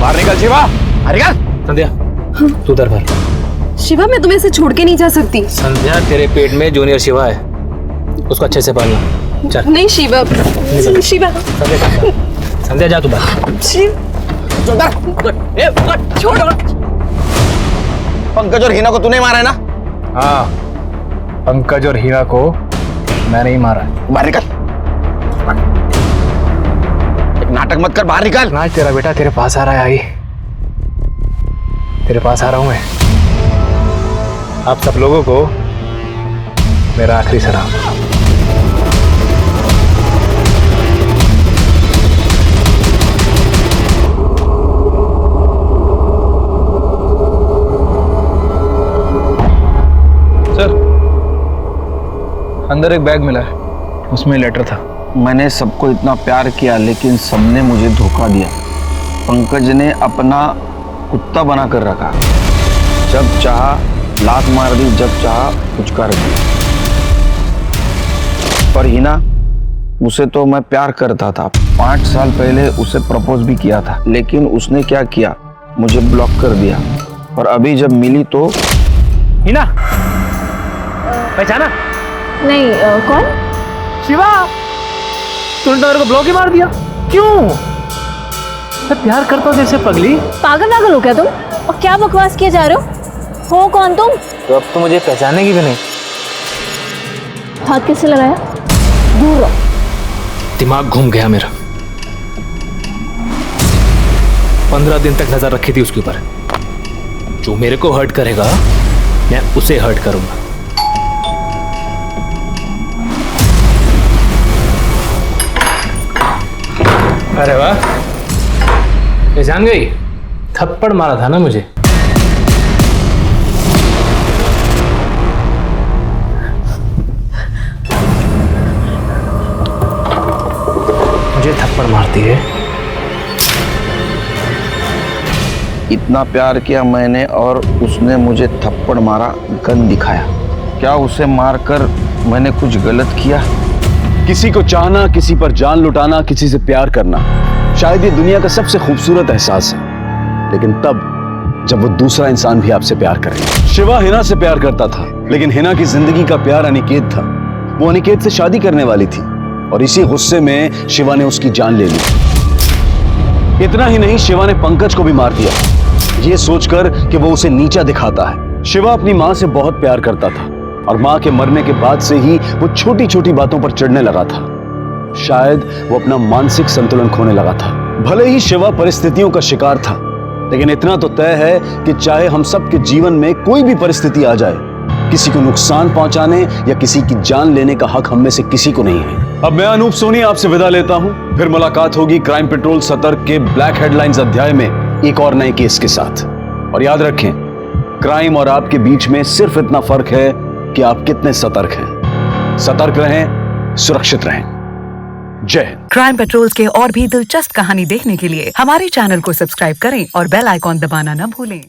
बाहर निकल शिवा, बाहर निकल। संध्या, तू उधर कर। शिवा, मैं तुम्हें से छोड़ के नहीं जा सकती। संध्या, तेरे पेट में जूनियर शिवा है, उसको अच्छे से पालना। चल। नहीं शिवा, शिवा। संध्या जा तू बाहर। छोड़ो। पंकज और हिना को तूने मारा है ना? हाँ, पंकज और हिना को मैंने ही मारा है। बाहर निकल, नाटक मत कर, बाहर निकल। आज तेरा बेटा तेरे पास आ रहा है। आई, तेरे पास आ रहा हूं मैं। आप सब लोगों को मेरा आखिरी सलाम। सर, अंदर एक बैग मिला है, उसमें लेटर था। मैंने सबको इतना प्यार किया लेकिन सबने मुझे धोखा दिया। पंकज ने अपना कुत्ता बना कर रखा, जब चाहा लात मार दी, जब चाहा पुचकार दी। पर हिना, उसे तो मैं प्यार करता था। 5 साल पहले उसे प्रपोज भी किया था, लेकिन उसने क्या किया, मुझे ब्लॉक कर दिया। और अभी जब मिली तो हिना, पहचाना? नहीं, कौन? शिवा, तूने तो मेरे को ब्लॉक ही मार दिया। क्यों? मैं प्यार करता हूँ जैसे पगली। पागल पागल हो क्या तुम? और क्या बकवास किए जा रहे हो कौन तुम? तो अब तो मुझे पहचानेगी भी नहीं। हाथ किससे लगाया? दूर रहो। दिमाग घूम गया मेरा। 15 दिन तक नजर रखी थी उसके ऊपर। जो मेरे को हर्ट करेगा मैं उसे हर्ट करूंगा। अरे वाह, पहचान गई? थप्पड़ मारा था ना मुझे। मुझे थप्पड़ मारती है। इतना प्यार किया मैंने और उसने मुझे थप्पड़ मारा, गन दिखाया। क्या उसे मारकर मैंने कुछ गलत किया? किसी को चाहना, किसी पर जान लुटाना, किसी से प्यार करना, शायद ये दुनिया का सबसे खूबसूरत एहसास है। लेकिन तब जब वो दूसरा इंसान भी आपसे प्यार करे। शिवा हिना से प्यार करता था, लेकिन हिना की जिंदगी का प्यार अनिकेत था। वो अनिकेत से शादी करने वाली थी और इसी गुस्से में शिवा ने उसकी जान ले ली। इतना ही नहीं, शिवा ने पंकज को भी मार दिया, ये सोचकर कि वो उसे नीचा दिखाता है। शिवा अपनी माँ से बहुत प्यार करता था और माँ के मरने के बाद से ही वो छोटी छोटी बातों पर चिढ़ने लगा था। शायद वो अपना मानसिक संतुलन खोने लगा था। भले ही शिवा परिस्थितियों का शिकार था, लेकिन इतना तो तय है कि चाहे हम सबके जीवन में कोई भी परिस्थिति आ जाए, किसी को नुकसान पहुंचाने या किसी की जान लेने का हक हम में से किसी को नहीं है। अब मैं अनूप सोनी आपसे विदा लेता हूं। फिर मुलाकात होगी क्राइम पेट्रोल सतर्क के ब्लैक हेडलाइंस अध्याय में एक और नए केस के साथ। और याद रखें, क्राइम और आपके बीच में सिर्फ इतना फर्क है कि आप कितने सतर्क हैं। सतर्क रहें, सुरक्षित रहें। जय हिंद। क्राइम पेट्रोल्स के और भी दिलचस्प कहानी देखने के लिए हमारे चैनल को सब्सक्राइब करें और बेल आइकॉन दबाना न भूलें।